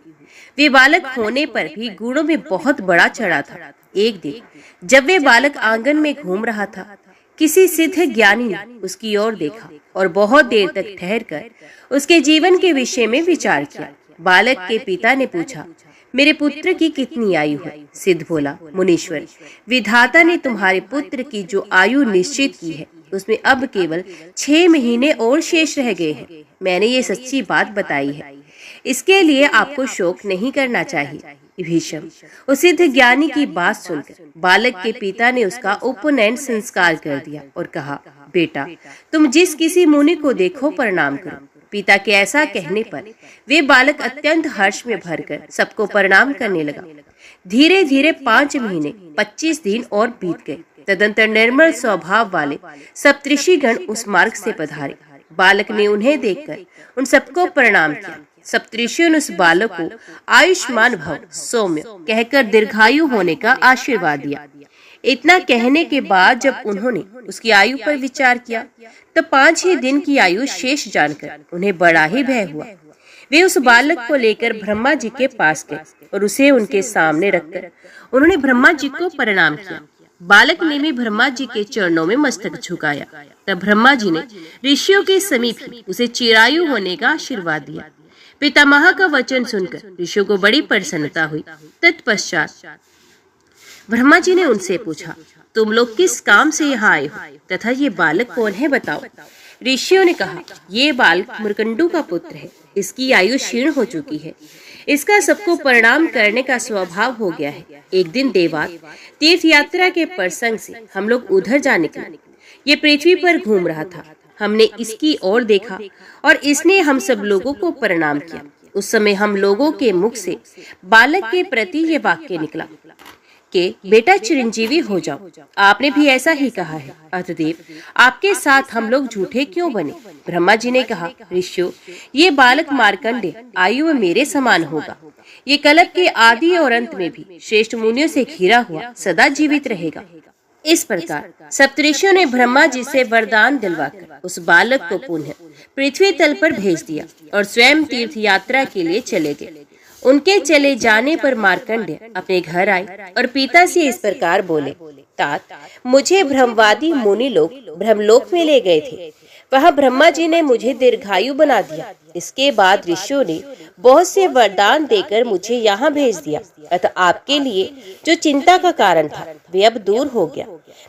वे बालक होने पर भी गुणों में बहुत बड़ा चढ़ा था। एक दिन जब वे बालक आंगन में घूम रहा था, किसी सिद्ध ज्ञानी ने उसकी ओर देखा और बहुत देर तक ठहरकर उसके जीवन के विषय में विचार किया। बालक के पिता ने पूछा, मेरे पुत्र की कितनी आयु है? सिद्ध बोला, मुनीश्वर, विधाता ने तुम्हारे पुत्र की जो आयु निश्चित की है, उसमें अब केवल 6 महीने और शेष रह गए हैं। मैंने ये सच्ची बात बताई है, इसके लिए आपको शोक नहीं करना चाहिए। भीष्म, उस सिद्ध ज्ञानी की बात सुनकर बालक के पिता ने उसका उपनयन संस्कार कर दिया और कहा, बेटा, तुम जिस किसी मुनि को देखो प्रणाम करो। पिता के ऐसा कहने पर वे बालक अत्यंत हर्ष में भरकर सबको प्रणाम करने लगा। धीरे धीरे 5 महीने 25 दिन और बीत गए। तदंतर निर्मल स्वभाव वाले सप्तऋषिगण उस मार्ग से पधारे। बालक ने उन्हें देखकर उन सबको प्रणाम किया। सप्तऋषियों ने उस बालक को आयुष्मान भव सौम्य कहकर दीर्घायु होने का आशीर्वाद दिया। इतना कहने के बाद जब उन्होंने उसकी आयु पर विचार किया, तो 5 ही दिन की आयु शेष जानकर उन्हें बड़ा ही भय हुआ। वे उस बालक को लेकर ब्रह्मा जी के पास गए और उसे उनके सामने रखकर उन्होंने ब्रह्मा जी को प्रणाम किया। बालक ने भी ब्रह्मा जी के चरणों में मस्तक झुकाया। तब ब्रह्मा जी ने ऋषियों के समीप ही उसे चिरायु होने का आशीर्वाद दिया। पितामह का वचन सुनकर ऋषियों को बड़ी प्रसन्नता हुई। तत्पश्चात ब्रह्मा जी ने उनसे पूछा, तुम लोग किस काम से यहाँ आए हो तथा ये बालक कौन है, बताओ। ऋषियों ने कहा, ये बालक मृकुंडु का पुत्र है। इसकी आयु क्षीण हो चुकी है। इसका सबको प्रणाम करने का स्वभाव हो गया है। एक दिन देवात तीर्थ यात्रा के प्रसंग से हम लोग उधर जा निकले। ये पृथ्वी पर घूम रहा था। हमने इसकी ओर देखा और इसने हम सब लोगों को प्रणाम किया। उस समय हम लोगों के मुख से बालक के प्रति ये वाक्य निकला कि बेटा चिरंजीवी हो जाओ। आपने भी ऐसा ही कहा है, अतएव आपके साथ हम लोग झूठे क्यों बने? ब्रह्मा जी ने कहा, ऋषियों, ये बालक मार्कंडेय आयु में मेरे समान होगा। ये कल्प के आदि और अंत में भी श्रेष्ठ मुनियों से घिरा हुआ सदा जीवित रहेगा। इस प्रकार सप्तऋषियों ने ब्रह्मा जी से वरदान दिलवाकर उस बालक को पुनः पृथ्वी तल पर भेज दिया और स्वयं तीर्थ यात्रा के लिए चले गए। उनके चले जाने पर मार्कंडेय अपने घर आए और पिता से इस प्रकार बोले, तात, मुझे ब्रह्मवादी मुनि लोग ब्रह्मलोक में ले गए थे। वहाँ ब्रह्मा जी ने मुझे दीर्घायु बना दिया। इसके बाद ऋषियों ने बहुत से वरदान देकर मुझे यहाँ भेज दिया। अतः आपके लिए जो चिंता का कारण था वे अब दूर हो गया।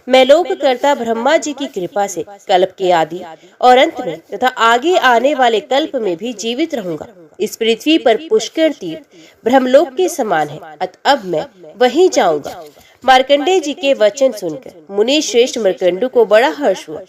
मैं लोककर्ता ब्रह्मा जी की कृपा से कल्प के आदि और अंत में तथा आगे आने वाले कल्प में भी जीवित रहूंगा। इस पृथ्वी पर पुष्कर तीर्थ ब्रह्मलोक के समान है। अतः अब मैं वहीं जाऊंगा। मार्कंडेय जी के वचन सुनकर मुनि श्रेष्ठ मृकुंडु को बड़ा हर्ष हुआ।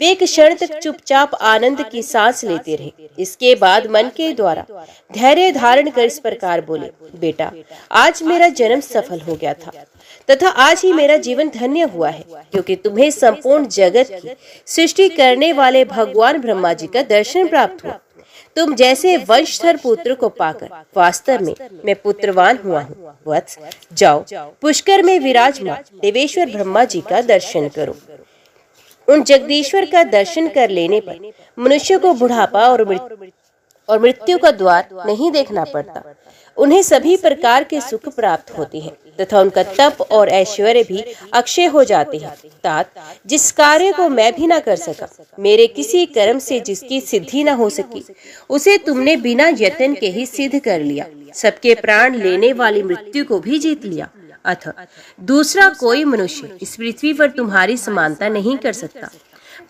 वे एक क्षण तक चुपचाप आनंद की सांस लेते रहे। इसके बाद मन के द्वारा धैर्य धारण कर इस प्रकार बोले, बेटा, आज मेरा जन्म सफल हो गया था। तथा आज ही मेरा जीवन धन्य हुआ है, क्योंकि तुम्हें संपूर्ण जगत की सृष्टि करने वाले भगवान ब्रह्मा जी का दर्शन प्राप्त हुआ। तुम जैसे वंशधर पुत्र को पाकर वास्तव में मैं पुत्रवान हुआ हूँ। वत्स, जाओ पुष्कर में विराजमान देवेश्वर ब्रह्मा जी का दर्शन करो। उन जगदीश्वर का दर्शन कर लेने पर मनुष्य को बुढ़ापा और मृत्यु का द्वार नहीं देखना पड़ता। उन्हें सभी प्रकार के सुख प्राप्त होते हैं तथा उनका तप और ऐश्वर्य भी अक्षय हो जाते हैं। तात, जिस कार्य को मैं भी न कर सका, मेरे किसी कर्म से जिसकी सिद्धि न हो सकी, उसे तुमने बिना यत्न के ही सिद्ध कर लिया। सबके प्राण लेने वाली मृत्यु को भी जीत लिया। अथ दूसरा कोई मनुष्य इस पृथ्वी पर तुम्हारी समानता नहीं कर सकता।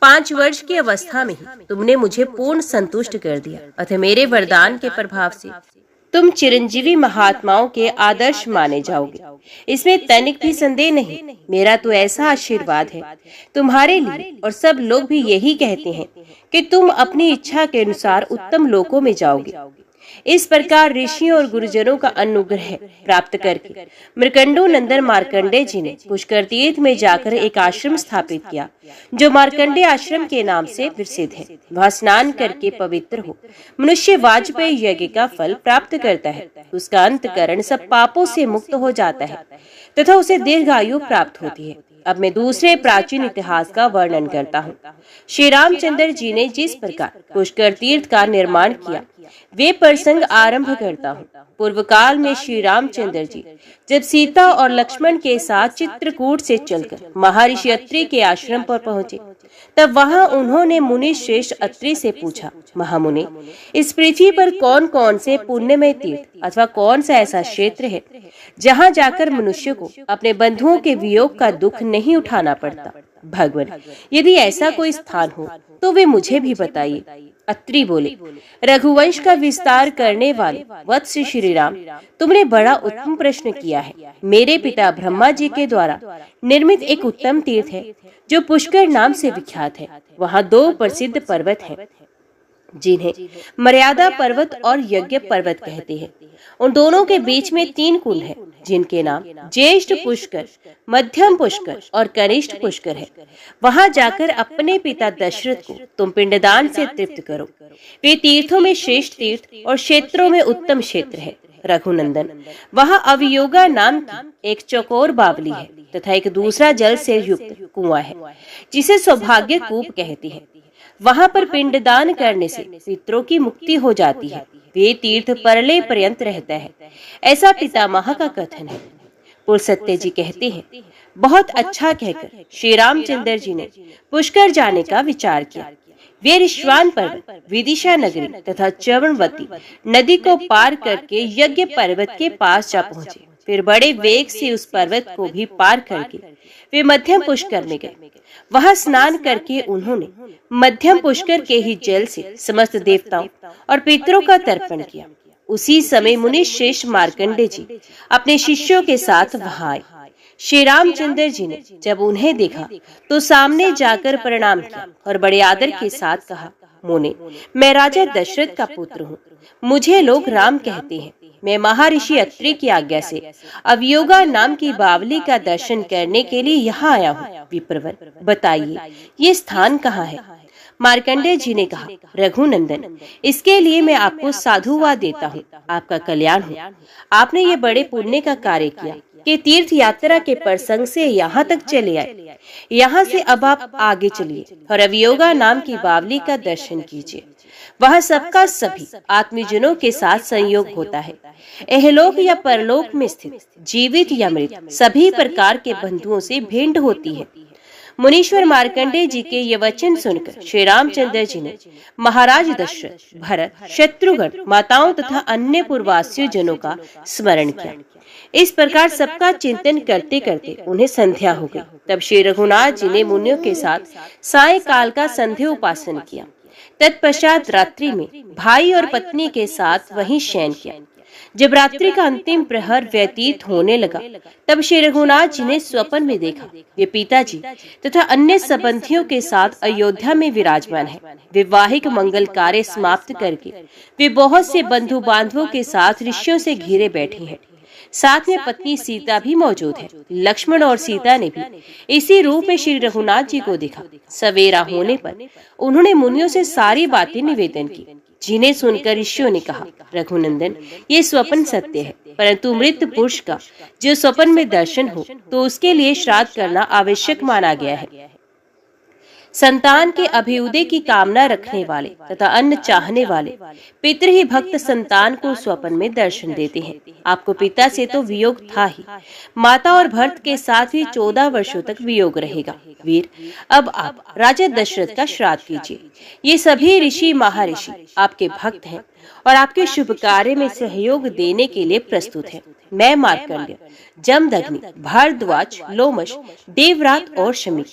5 वर्ष की अवस्था में ही तुमने मुझे पूर्ण संतुष्ट कर दिया। अतः मेरे वरदान के प्रभाव से तुम चिरंजीवी महात्माओं के आदर्श माने जाओगे, इसमें तनिक भी संदेह नहीं। मेरा तो ऐसा आशीर्वाद है तुम्हारे लिए, और सब लोग भी यही कहते हैं कि तुम अपनी इच्छा के अनुसार उत्तम लोकों में जाओगे। इस प्रकार ऋषियों और गुरुजनों का अनुग्रह प्राप्त करके मृकंडो नंदन मार्कंडे जी ने पुष्कर तीर्थ में जाकर एक आश्रम स्थापित किया, जो मार्कंडे आश्रम के नाम से प्रसिद्ध है। वह स्नान करके पवित्र हो मनुष्य वाजपेयी यज्ञ का फल प्राप्त करता है। उसका अंतकरण सब पापों से मुक्त हो जाता है तथा उसे दीर्घायु प्राप्त होती है। अब मैं दूसरे प्राचीन इतिहास का वर्णन करता हूँ। श्री रामचंद्र जी ने जिस प्रकार पुष्कर तीर्थ का निर्माण किया, वे प्रसंग आरंभ करता हूँ। पूर्व काल में श्री रामचंद्र जी जब सीता और लक्ष्मण के साथ चित्रकूट से चलकर महर्षि अत्रि के आश्रम पर पहुँचे, तब वहाँ उन्होंने मुनि श्रेष्ठ अत्रि से पूछा, महामुनि, इस पृथ्वी पर कौन कौन से पुण्यमय तीर्थ अथवा कौन सा ऐसा क्षेत्र है जहाँ जाकर मनुष्य को अपने बंधुओं के वियोग का दुख नहीं उठाना पड़ता? भगवान, यदि ऐसा कोई स्थान हो तो वे मुझे भी बताइए। अत्रि बोले, रघुवंश का विस्तार करने वाले वत्स श्री राम, तुमने बड़ा उत्तम प्रश्न किया है। मेरे पिता ब्रह्मा जी के द्वारा निर्मित एक उत्तम तीर्थ है जो पुष्कर नाम से विख्यात है। वहाँ 2 प्रसिद्ध पर्वत हैं, जिन्हें मर्यादा पर्वत और यज्ञ पर्वत कहते हैं। उन दोनों के बीच में 3 कुंड हैं, जिनके नाम ज्येष्ठ पुष्कर, मध्यम पुष्कर और कनिष्ठ पुष्कर है। वहां जाकर अपने पिता दशरथ को तुम पिंडदान से तृप्त करो। वे तीर्थों में श्रेष्ठ तीर्थ और क्षेत्रों में उत्तम क्षेत्र है। रघुनंदन, वहां अवयोगा नाम की एक चौकोर बावली है तथा एक दूसरा जल से युक्त कुआं है, जिसे सौभाग्य कूप कहती है। वहां पर पिंडदान करने से पितरों की मुक्ति हो जाती है। वे तीर्थ परले पर्यंत रहता है, ऐसा पितामह का कथन है। पुरसत्य जी कहते हैं, बहुत अच्छा कहकर श्री रामचंद्र जी ने पुष्कर जाने का विचार किया। वे ऋष्वान पर्वत, विदिशा नगरी तथा चरणवती नदी को पार करके यज्ञ पर्वत के पास जा पहुँचे। फिर बड़े वेग से उस पर्वत को भी पार करके वे मध्यम पुष्कर में गए। वहां स्नान करके उन्होंने मध्यम पुष्कर के ही जल से समस्त देवताओं और पितरों का तर्पण किया। उसी समय मुनि श्रेष्ठ मार्कंडे जी अपने शिष्यों के साथ वहां आए। श्री रामचंद्र जी ने जब उन्हें देखा तो सामने जाकर प्रणाम किया और बड़े आदर के साथ कहा, मुने, मैं राजा दशरथ का पुत्र हूँ। मुझे लोग राम कहते हैं। मैं महर्षि अत्रि की आज्ञा से अवयोगा नाम की बावली का दर्शन करने के लिए यहाँ आया हूँ। विप्रवर, बताइए ये स्थान कहाँ है? मार्कंडेय जी ने कहा, रघुनंदन, इसके लिए मैं आपको साधुवाद देता हूँ। आपका कल्याण हो। आपने ये बड़े पुण्य का कार्य किया कि तीर्थ यात्रा के प्रसंग से यहाँ तक चले आए। यहाँ से अब आप आगे चलिए और अवयोगा नाम की बावली का दर्शन कीजिए। वह सबका सभी आत्मीजनों के साथ संयोग होता है। एहलोक या परलोक में स्थित जीवित या मृत सभी प्रकार के बंधुओं से भेंट होती है। मुनीश्वर मार्कंडेय जी के ये वचन सुनकर श्री रामचंद्र जी ने महाराज दशरथ, भरत, शत्रुघ्न, माताओं तथा अन्य पूर्ववासियों जनों का स्मरण किया। इस प्रकार सबका चिंतन करते करते उन्हें संध्या हो गई। तब श्री रघुनाथ जी ने मुनियों के साथ सायंकाल का संध्या उपासन किया। तत्पश्चात रात्रि में भाई और पत्नी के साथ वहीं शयन किया। जब रात्रि का अंतिम प्रहर व्यतीत होने लगा, तब श्री रघुनाथ जी ने स्वप्न में देखा वे पिताजी तथा अन्य संबंधियों के साथ अयोध्या में विराजमान है। वैवाहिक मंगल कार्य समाप्त करके वे बहुत से बंधु बांधवों के साथ ऋषियों से घिरे बैठे हैं। साथ में पत्नी सीता भी मौजूद है। लक्ष्मण और सीता ने भी इसी रूप में श्री रघुनाथ जी को देखा। सवेरा होने पर उन्होंने मुनियों से सारी बातें निवेदन की, जिन्हें सुनकर ऋषियों ने कहा, रघुनंदन, ये स्वप्न सत्य है, परंतु मृत पुरुष का जो स्वप्न में दर्शन हो तो उसके लिए श्राद्ध करना आवश्यक माना गया है। संतान के अभ्युदय की कामना रखने वाले तथा अन्न चाहने वाले पितृ ही भक्त संतान को स्वप्न में दर्शन देते हैं। आपको पिता से तो वियोग था ही, माता और भरत के साथ भी 14 वर्षों तक वियोग रहेगा। वीर, अब आप राजा दशरथ का श्राद्ध कीजिए। ये सभी ऋषि महाऋषि आपके भक्त हैं और आपके शुभ कार्य में सहयोग देने के लिए प्रस्तुत हैं। मैं मार्कंडेय, जमदग्नि, भारद्वाज, लोमश, देवरात और शमी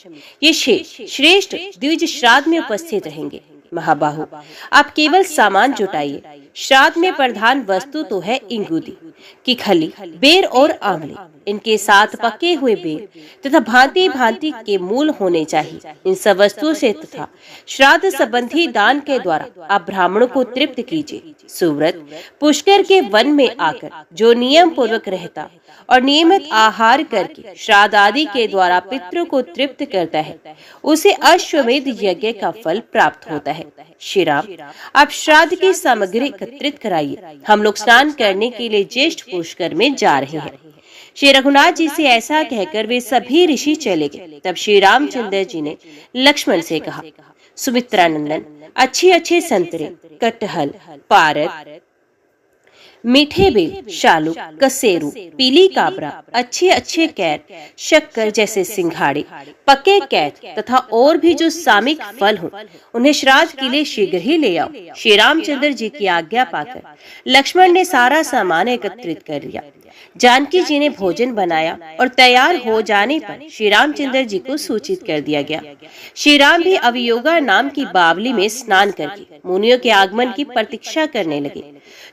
ये श्रेष्ठ द्विज श्राद्ध में उपस्थित रहेंगे। महाबाहु, आप केवल सामान जुटाइए। श्राद्ध में प्रधान वस्तु तो है इंगुदी की खली, बेर और आंवले। इनके साथ पके हुए बेर तथा भांति भांति के मूल होने चाहिए। इन सब वस्तुओं से तथा श्राद्ध संबंधी दान के द्वारा आप ब्राह्मणों को तृप्त कीजिए। सुव्रत पुष्कर के वन में आकर जो नियम पूर्वक रहता और नियमित आहार करके श्राद्ध आदि के द्वारा पितरों को तृप्त करता है, उसे अश्वमेध यज्ञ का फल प्राप्त होता है। श्री राम, आप श्राद्ध की सामग्री एकत्रित कराइए। हम लोग स्नान करने के लिए ज्येष्ठ पुष्कर में जा रहे हैं। श्री रघुनाथ जी से ऐसा कहकर वे सभी ऋषि चले गए। तब श्री रामचंद्र जी ने लक्ष्मण से कहा, सुमित्रानंदन, अच्छे संतरे, कटहल, पारद, मीठे बेल, शालू, कसेरू, पीली काबरा, अच्छे कैर, शक्कर जैसे सिंघाड़े, पके कैद तथा और भी जो सामिक फल हो, उन्हें श्राद्ध के लिए शीघ्र ही ले आओ। श्री रामचंद्र जी की आज्ञा पाकर लक्ष्मण ने सारा सामान एकत्रित कर लिया। जानकी जी ने भोजन बनाया और तैयार हो जाने पर श्री रामचंद्र जी को सूचित कर दिया गया। श्री राम भी अवियोगा नाम की बावली में स्नान करके मुनियों के आगमन की प्रतीक्षा करने लगे।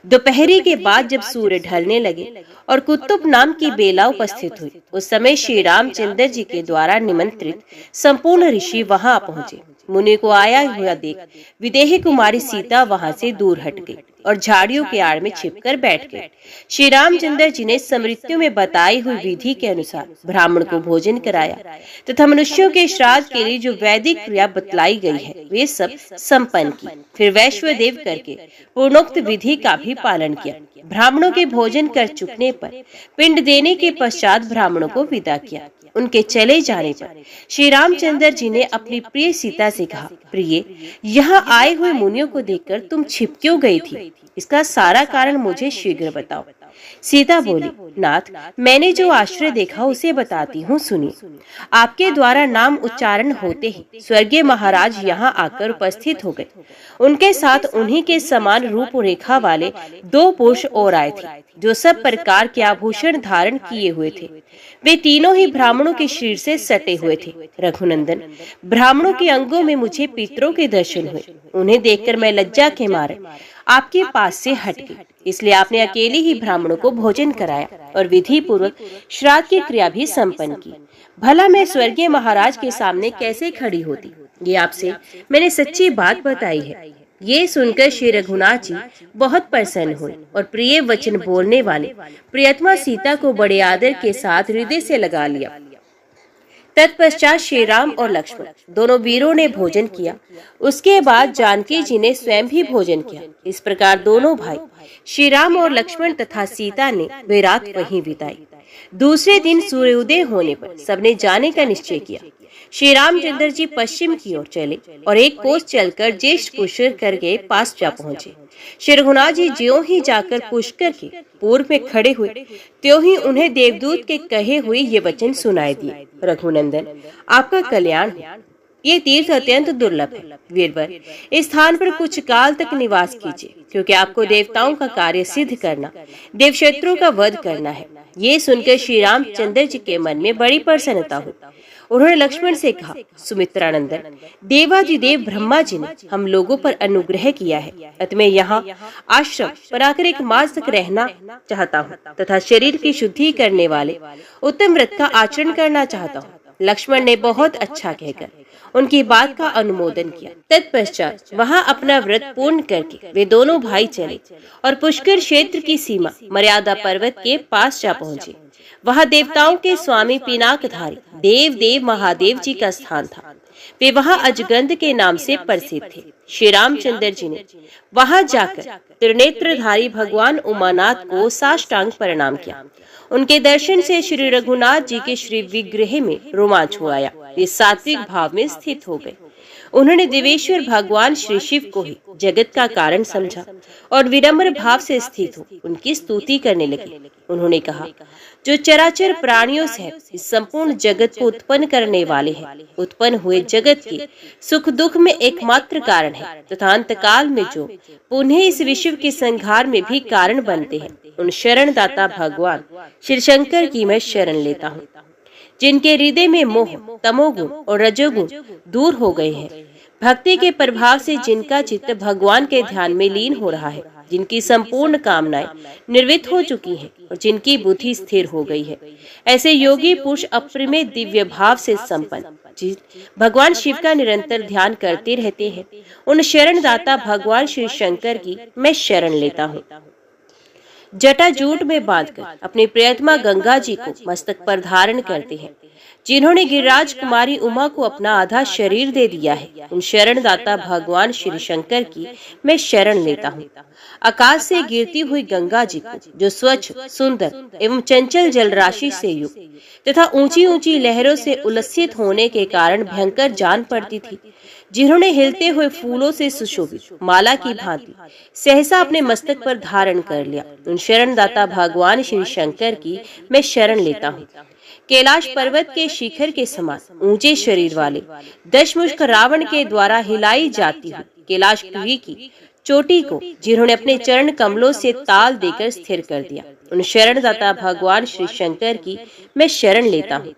दोपहरी के बाद जब सूर्य ढलने लगे और कुतुब नाम की बेला उपस्थित हुई, उस समय श्री रामचंद्र जी के द्वारा निमंत्रित संपूर्ण ऋषि वहां पहुंचे। मुनि को आया हुआ देख विदेही कुमारी सीता वहां से दूर हट गई और झाड़ियों के आड़ में छिपकर बैठ गए। श्री रामचंद्र जी ने स्मृतियों में बताई हुई विधि के अनुसार ब्राह्मण को भोजन कराया तथा मनुष्यों के श्राद्ध के लिए जो वैदिक क्रिया बतलाई गई है वे सब संपन्न की। फिर वैश्वदेव करके पूर्णोक्त विधि का भी पालन किया। ब्राह्मणों के भोजन कर चुकने पर पिंड देने के पश्चात ब्राह्मणों को विदा किया। उनके चले जाने पर श्री रामचंद्र जी ने अपनी प्रिय सीता से कहा, प्रिय, यहाँ आए हुए मुनियों को देखकर तुम छिप क्यों गई थी? इसका सारा कारण मुझे शीघ्र बताओ। सीता बोली, नाथ, मैंने जो आश्रय देखा उसे बताती हूँ, सुनिए। आपके द्वारा नाम उच्चारण होते ही स्वर्गीय महाराज यहाँ आकर उपस्थित हो गए। उनके साथ उन्हीं के समान रूप रेखा वाले 2 पुरुष और आए थे, जो सब प्रकार के आभूषण धारण किए हुए थे। वे तीनों ही ब्राह्मणों के शरीर से सटे हुए थे। रघुनंदन, ब्राह्मणों के अंगों में मुझे पितरों के दर्शन हुए। उन्हें देखकर मैं लज्जा के मारे आपके पास से हट गई, इसलिए आपने अकेले ही ब्राह्मणों को भोजन कराया और विधि पूर्वक श्राद्ध की क्रिया भी संपन्न की। भला मैं स्वर्गीय महाराज के सामने कैसे खड़ी होती? ये आपसे मैंने सच्ची बात बताई है। ये सुनकर श्री रघुनाथ जी बहुत प्रसन्न हुए और प्रिय वचन बोलने वाले प्रियतमा सीता को बड़े आदर के साथ हृदय से लगा लिया। तत्पश्चात श्री राम और लक्ष्मण दोनों वीरों ने भोजन किया। उसके बाद जानकी जी ने स्वयं भी भोजन किया। इस प्रकार दोनों भाई श्री राम और लक्ष्मण तथा सीता ने वे रात वहीं बिताई। दूसरे दिन सूर्योदय होने पर सबने जाने का निश्चय किया। श्री रामचंद्र जी पश्चिम की ओर चले और एक कोस चलकर ज्येष्ठ पुष्कर के पास जा पहुंचे। श्री रघुनाथ जी ज्यों ही जाकर पुष्कर के पूर्व में खड़े हुए, त्यों ही उन्हें देवदूत के कहे हुए ये वचन सुनाई दिए, रघुनंदन, आपका कल्याण हो। ये तीर्थ अत्यंत दुर्लभ है। वीरवर, इस स्थान पर कुछ काल तक निवास कीजिए, क्योंकि आपको देवताओं का कार्य सिद्ध करना, देवशत्रुओं का वध करना है। ये सुनकर श्री रामचंद्र जी के मन में बड़ी प्रसन्नता हुई। उन्होंने लक्ष्मण से कहा, सुमित्रानंदन, देवाधिदेव ब्रह्मा जी ने हम लोगों पर अनुग्रह किया है, अतः मैं यहाँ आश्रम बनाकर 1 मास तक रहना चाहता हूँ तथा शरीर की शुद्धि करने वाले उत्तम व्रत का आचरण करना चाहता हूँ। लक्ष्मण ने बहुत अच्छा कहकर उनकी बात का अनुमोदन किया। तत्पश्चात वहां अपना व्रत पूर्ण करके वे दोनों भाई चले और पुष्कर क्षेत्र की सीमा मर्यादा पर्वत के पास जा पहुंचे। वहां देवताओं के स्वामी पिनाकधारी देव महादेव जी का स्थान था। वे वहां अजगंध के नाम से प्रसिद्ध थे। श्री रामचंद्र जी ने वहां जाकर त्रिनेत्रधारी भगवान उमानाथ को साष्टांग प्रणाम किया। उनके दर्शन से श्री रघुनाथ जी के श्री विग्रह में रोमांच हो आया। वे सात्विक भाव में स्थित हो गए। उन्होंने देवेश्वर भगवान श्री शिव को ही जगत का कारण समझा और विनम्र भाव से स्थित हो उनकी स्तुति करने लगे। उन्होंने कहा, जो चराचर प्राणियों से इस संपूर्ण जगत को उत्पन्न करने वाले हैं, उत्पन्न हुए जगत के सुख दुख में एकमात्र कारण है तथा अंतकाल में जो पुनः इस विश्व के संहार में भी कारण बनते हैं, उन शरण दाता भगवान श्री शंकर की मैं शरण लेता हूँ। जिनके हृदय में मोह, तमोगुण और रजोगुण दूर हो गए हैं, भक्ति के प्रभाव से जिनका चित्त भगवान के ध्यान में लीन हो रहा है, जिनकी संपूर्ण कामनाएं निर्वृत्त हो चुकी हैं और जिनकी बुद्धि स्थिर हो गई है, ऐसे योगी पुरुष अप्रमेय दिव्य भाव से संपन्न भगवान शिव का निरंतर ध्यान करते रहते हैं, उन शरण दाता भगवान श्री शंकर की मैं शरण लेता हूँ। जटा जूट में बांधकर अपनी प्रियतमा गंगा जी को मस्तक पर धारण करते हैं, जिन्होंने गिरिराज कुमारी उमा को अपना आधा शरीर दे दिया है, उन शरण दाता भगवान श्री शंकर की मैं शरण लेता हूँ। आकाश से गिरती हुई गंगा जी को, जो स्वच्छ, सुंदर एवं चंचल जल राशि से युक्त तथा ऊंची ऊंची लहरों से उल्लसित होने के कारण भयंकर जान पड़ती थी, जिन्होंने हिलते हुए फूलों से सुशोभित माला की भांति सहसा अपने मस्तक पर धारण कर लिया, उन शरण दाता भगवान श्री शंकर की मैं शरण लेता हूँ। कैलाश पर्वत के शिखर के समान ऊंचे शरीर वाले दशमुख रावण के द्वारा हिलाई जाती हुई कैलाश की चोटी को जिन्होंने अपने चरण कमलों से ताल देकर स्थिर कर दिया, उन शरण दाता भगवान श्री शंकर की मैं शरण लेता हूँ।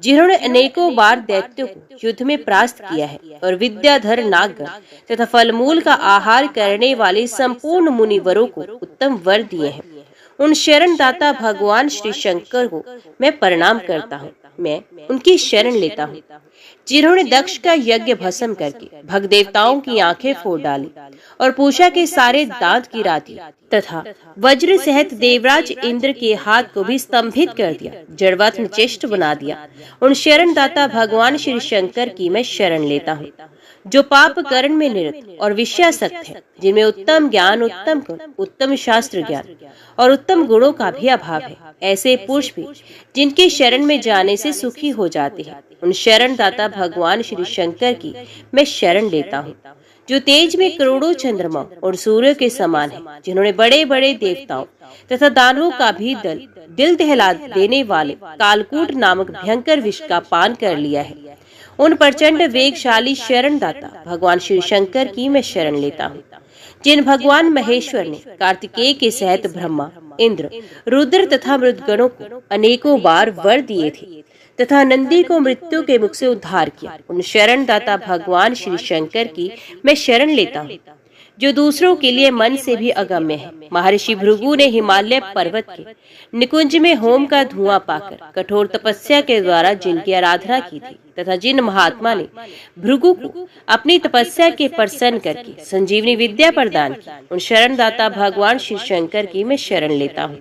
जिन्होंने अनेकों बार दैत्यों को युद्ध में परास्त किया है और विद्याधर नागगण तथा फलमूल का आहार करने वाले संपूर्ण मुनिवरों को उत्तम वर दिए हैं, उन शरण दाता भगवान श्री शंकर को मैं प्रणाम करता हूँ। मैं उनकी शरण लेता हूँ। जिन्होंने दक्ष का यज्ञ भस्म करके भग देवताओं की आंखें फोड़ डाली और पूषा के सारे दांत गिरा दिए तथा वज्र सहित देवराज इंद्र के हाथ को भी स्तंभित कर दिया, जड़वत चेष्ट बना दिया, उन शरण दाता भगवान श्री शंकर की मैं शरण लेता हूँ। जो पाप करण में निरत और विषयासक्त है, जिनमें उत्तम ज्ञान, उत्तम गुण, उत्तम शास्त्र ज्ञान और उत्तम गुणों का भी अभाव है, ऐसे पुरुष भी जिनकी शरण में जाने से सुखी हो जाते हैं, उन शरण दाता भगवान श्री शंकर की मैं शरण लेता हूँ। जो तेज में करोड़ों चंद्रमा और सूर्य के समान है, जिन्होंने बड़े बड़े देवताओं तथा दानवों का भी दिल दहला देने वाले कालकूट नामक भयंकर विष का पान कर लिया है, उन प्रचंड वेगशाली शरण दाता भगवान श्री शंकर की मैं शरण लेता हूँ। जिन भगवान महेश्वर ने कार्तिकेय के सहित ब्रह्मा, इंद्र, रुद्र तथा मृदगणों को अनेकों बार वर दिए थे तथा नंदी को मृत्यु के मुख से उद्धार किया, उन शरण दाता भगवान श्री शंकर की मैं शरण लेता हूँ। जो दूसरों के लिए मन से भी अगम्य है, महर्षि भृगु ने हिमालय पर्वत के निकुंज में होम का धुआं पाकर कठोर तपस्या के द्वारा जिनकी आराधना की थी तथा जिन महात्मा ने भृगु को अपनी तपस्या के प्रसन्न करके संजीवनी विद्या प्रदान की, उन शरण दाता भगवान श्री शंकर की मैं शरण लेता हूँ।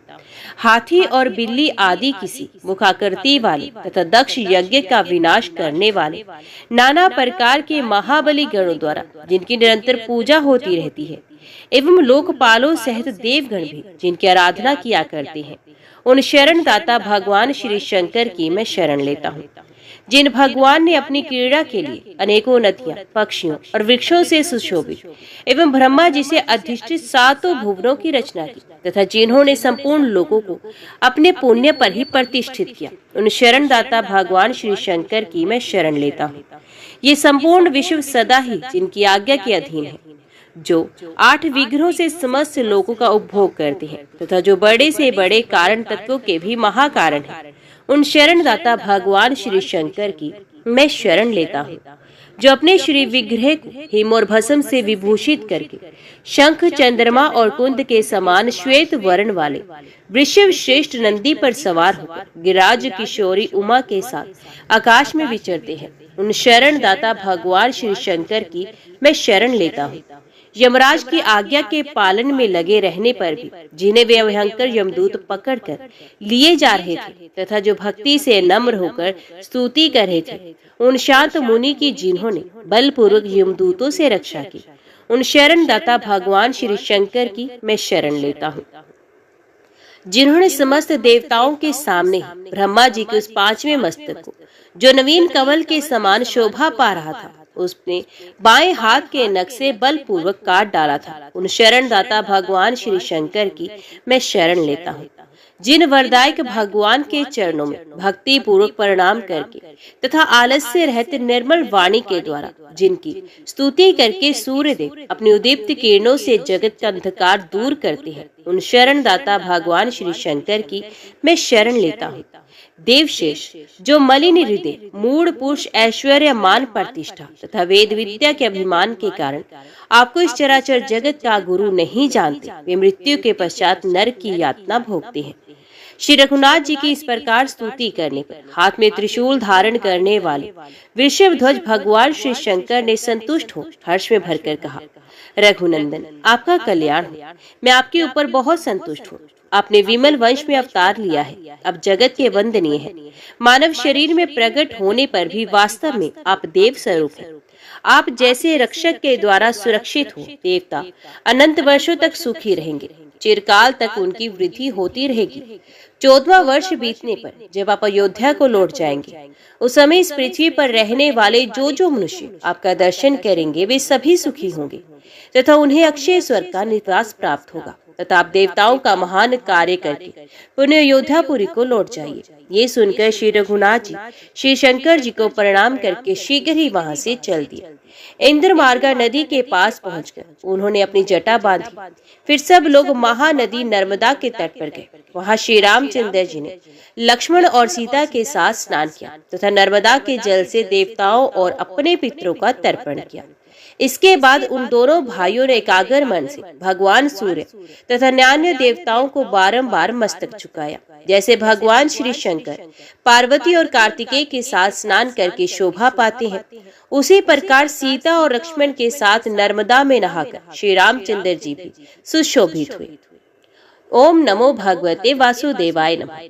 हाथी और बिल्ली आदि किसी मुखाकृति वाले तथा दक्ष यज्ञ का विनाश करने वाले नाना प्रकार के महाबली गणों द्वारा जिनकी निरंतर पूजा होती रहती है एवं लोकपालों सहित देवगण भी जिनकी आराधना किया करते हैं, उन शरण दाता भगवान श्री शंकर की मैं शरण लेता हूँ। जिन भगवान ने अपनी क्रीड़ा के लिए अनेकों नदियां, पक्षियों और वृक्षों से सुशोभित एवं ब्रह्मा जी से अधिष्ठित सातों भुवनों की रचना की तथा जिन्होंने संपूर्ण लोगों को अपने पुण्य पर ही प्रतिष्ठित किया, उन शरण दाता भगवान श्री शंकर की मैं शरण लेता हूँ। ये संपूर्ण विश्व सदा ही जिनकी आज्ञा के अधीन है, जो 8 विग्रहों से समस्त लोगों का उपभोग करते हैं तथा जो बड़े से बड़े कारण तत्वों के भी महाकारण है, उन शरण दाता भगवान श्री शंकर की मैं शरण लेता हूँ। जो अपने श्री विग्रह को हिम और भस्म से विभूषित करके शंख, चंद्रमा और कुंद के समान श्वेत वर्ण वाले वृषभ श्रेष्ठ नंदी पर सवार होकर गिरिराज किशोरी उमा के साथ आकाश में विचरते हैं, उन शरण दाता भगवान श्री शंकर की मैं शरण लेता हूँ। यमराज की आज्ञा के पालन में लगे रहने पर भी जिन्हें वे भयंकर यमदूत पकड़कर लिए जा रहे थे तथा जो भक्ति से नम्र होकर स्तुति कर रहे थे, उन शांत मुनि की जिन्होंने बलपूर्वक यमदूतों से रक्षा की, उन शरण दाता भगवान श्री शंकर की मैं शरण लेता हूँ। जिन्होंने समस्त देवताओं के सामने ही ब्रह्मा जी के उस पांचवें मस्तक को, जो नवीन कमल के समान शोभा पा रहा था, उसने बाएं हाथ के नख से बलपूर्वक काट डाला था, उन शरण दाता भगवान श्री शंकर की मैं शरण लेता हूँ। जिन वरदायक भगवान के चरणों में भक्ति पूर्वक प्रणाम करके तथा आलस्य रहते निर्मल वाणी के द्वारा जिनकी स्तुति करके सूर्य देव अपनी उदीप्त किरणों से जगत का अंधकार दूर करते हैं, उन शरण दाता भगवान श्री शंकर की मैं शरण लेता हूँ। देवशेष, जो मलिन हृदय, मूढ़ पुरुष, ऐश्वर्य, मान, प्रतिष्ठा तथा वेद विद्या के अभिमान के कारण आपको इस चराचर जगत का गुरु नहीं जानते, वे मृत्यु के पश्चात नरक की यातना भोगते हैं। श्री रघुनाथ जी की इस प्रकार स्तुति करने पर हाथ में त्रिशूल धारण करने वाले वृषभ ध्वज भगवान श्री शंकर ने संतुष्ट हो हर्ष में भरकर कहा, रघुनंदन, आपका कल्याण हो। मैं आपके ऊपर बहुत संतुष्ट हूँ। आपने विमल वंश में अवतार लिया है, अब जगत के वंदनीय है। मानव शरीर में प्रकट होने पर भी वास्तव में आप देव स्वरूप हैं। आप जैसे रक्षक के द्वारा सुरक्षित हो देवता अनंत वर्षों तक सुखी रहेंगे, चिरकाल तक उनकी वृद्धि होती रहेगी। 14वां वर्ष बीतने पर जब आप अयोध्या को लौट जाएंगे, उस समय इस पृथ्वी पर रहने वाले जो मनुष्य आपका दर्शन करेंगे वे सभी सुखी होंगे तथा उन्हें अक्षय स्वर्ग का निवास प्राप्त होगा तथा आप देवताओं का महान कार्य करके पुण्य अयोध्यापुरी को लौट जाइए। ये सुनकर श्री रघुनाथ जी श्री शंकर जी को प्रणाम करके शीघ्र ही वहां से चल दिए। इंद्रमार्गा नदी के पास पहुंचकर उन्होंने अपनी जटा बांधी। फिर सब लोग महानदी नर्मदा के तट पर गए। वहां श्री रामचंद्र जी ने लक्ष्मण और सीता के साथ स्नान किया तथा नर्मदा के जल से देवताओं और अपने पितरों का तर्पण किया। इसके बाद उन दोनों भाइयों ने एकाग्र मन से भगवान सूर्य तथा अन्य देवताओं को बारंबार मस्तक झुकाया। जैसे भगवान श्री शंकर पार्वती और कार्तिकेय के साथ स्नान करके शोभा पाते हैं, उसी प्रकार सीता और लक्ष्मण के साथ नर्मदा में नहाकर श्री रामचंद्र जी भी सुशोभित हुए। ओम नमो भगवते वासुदेवाय नमः।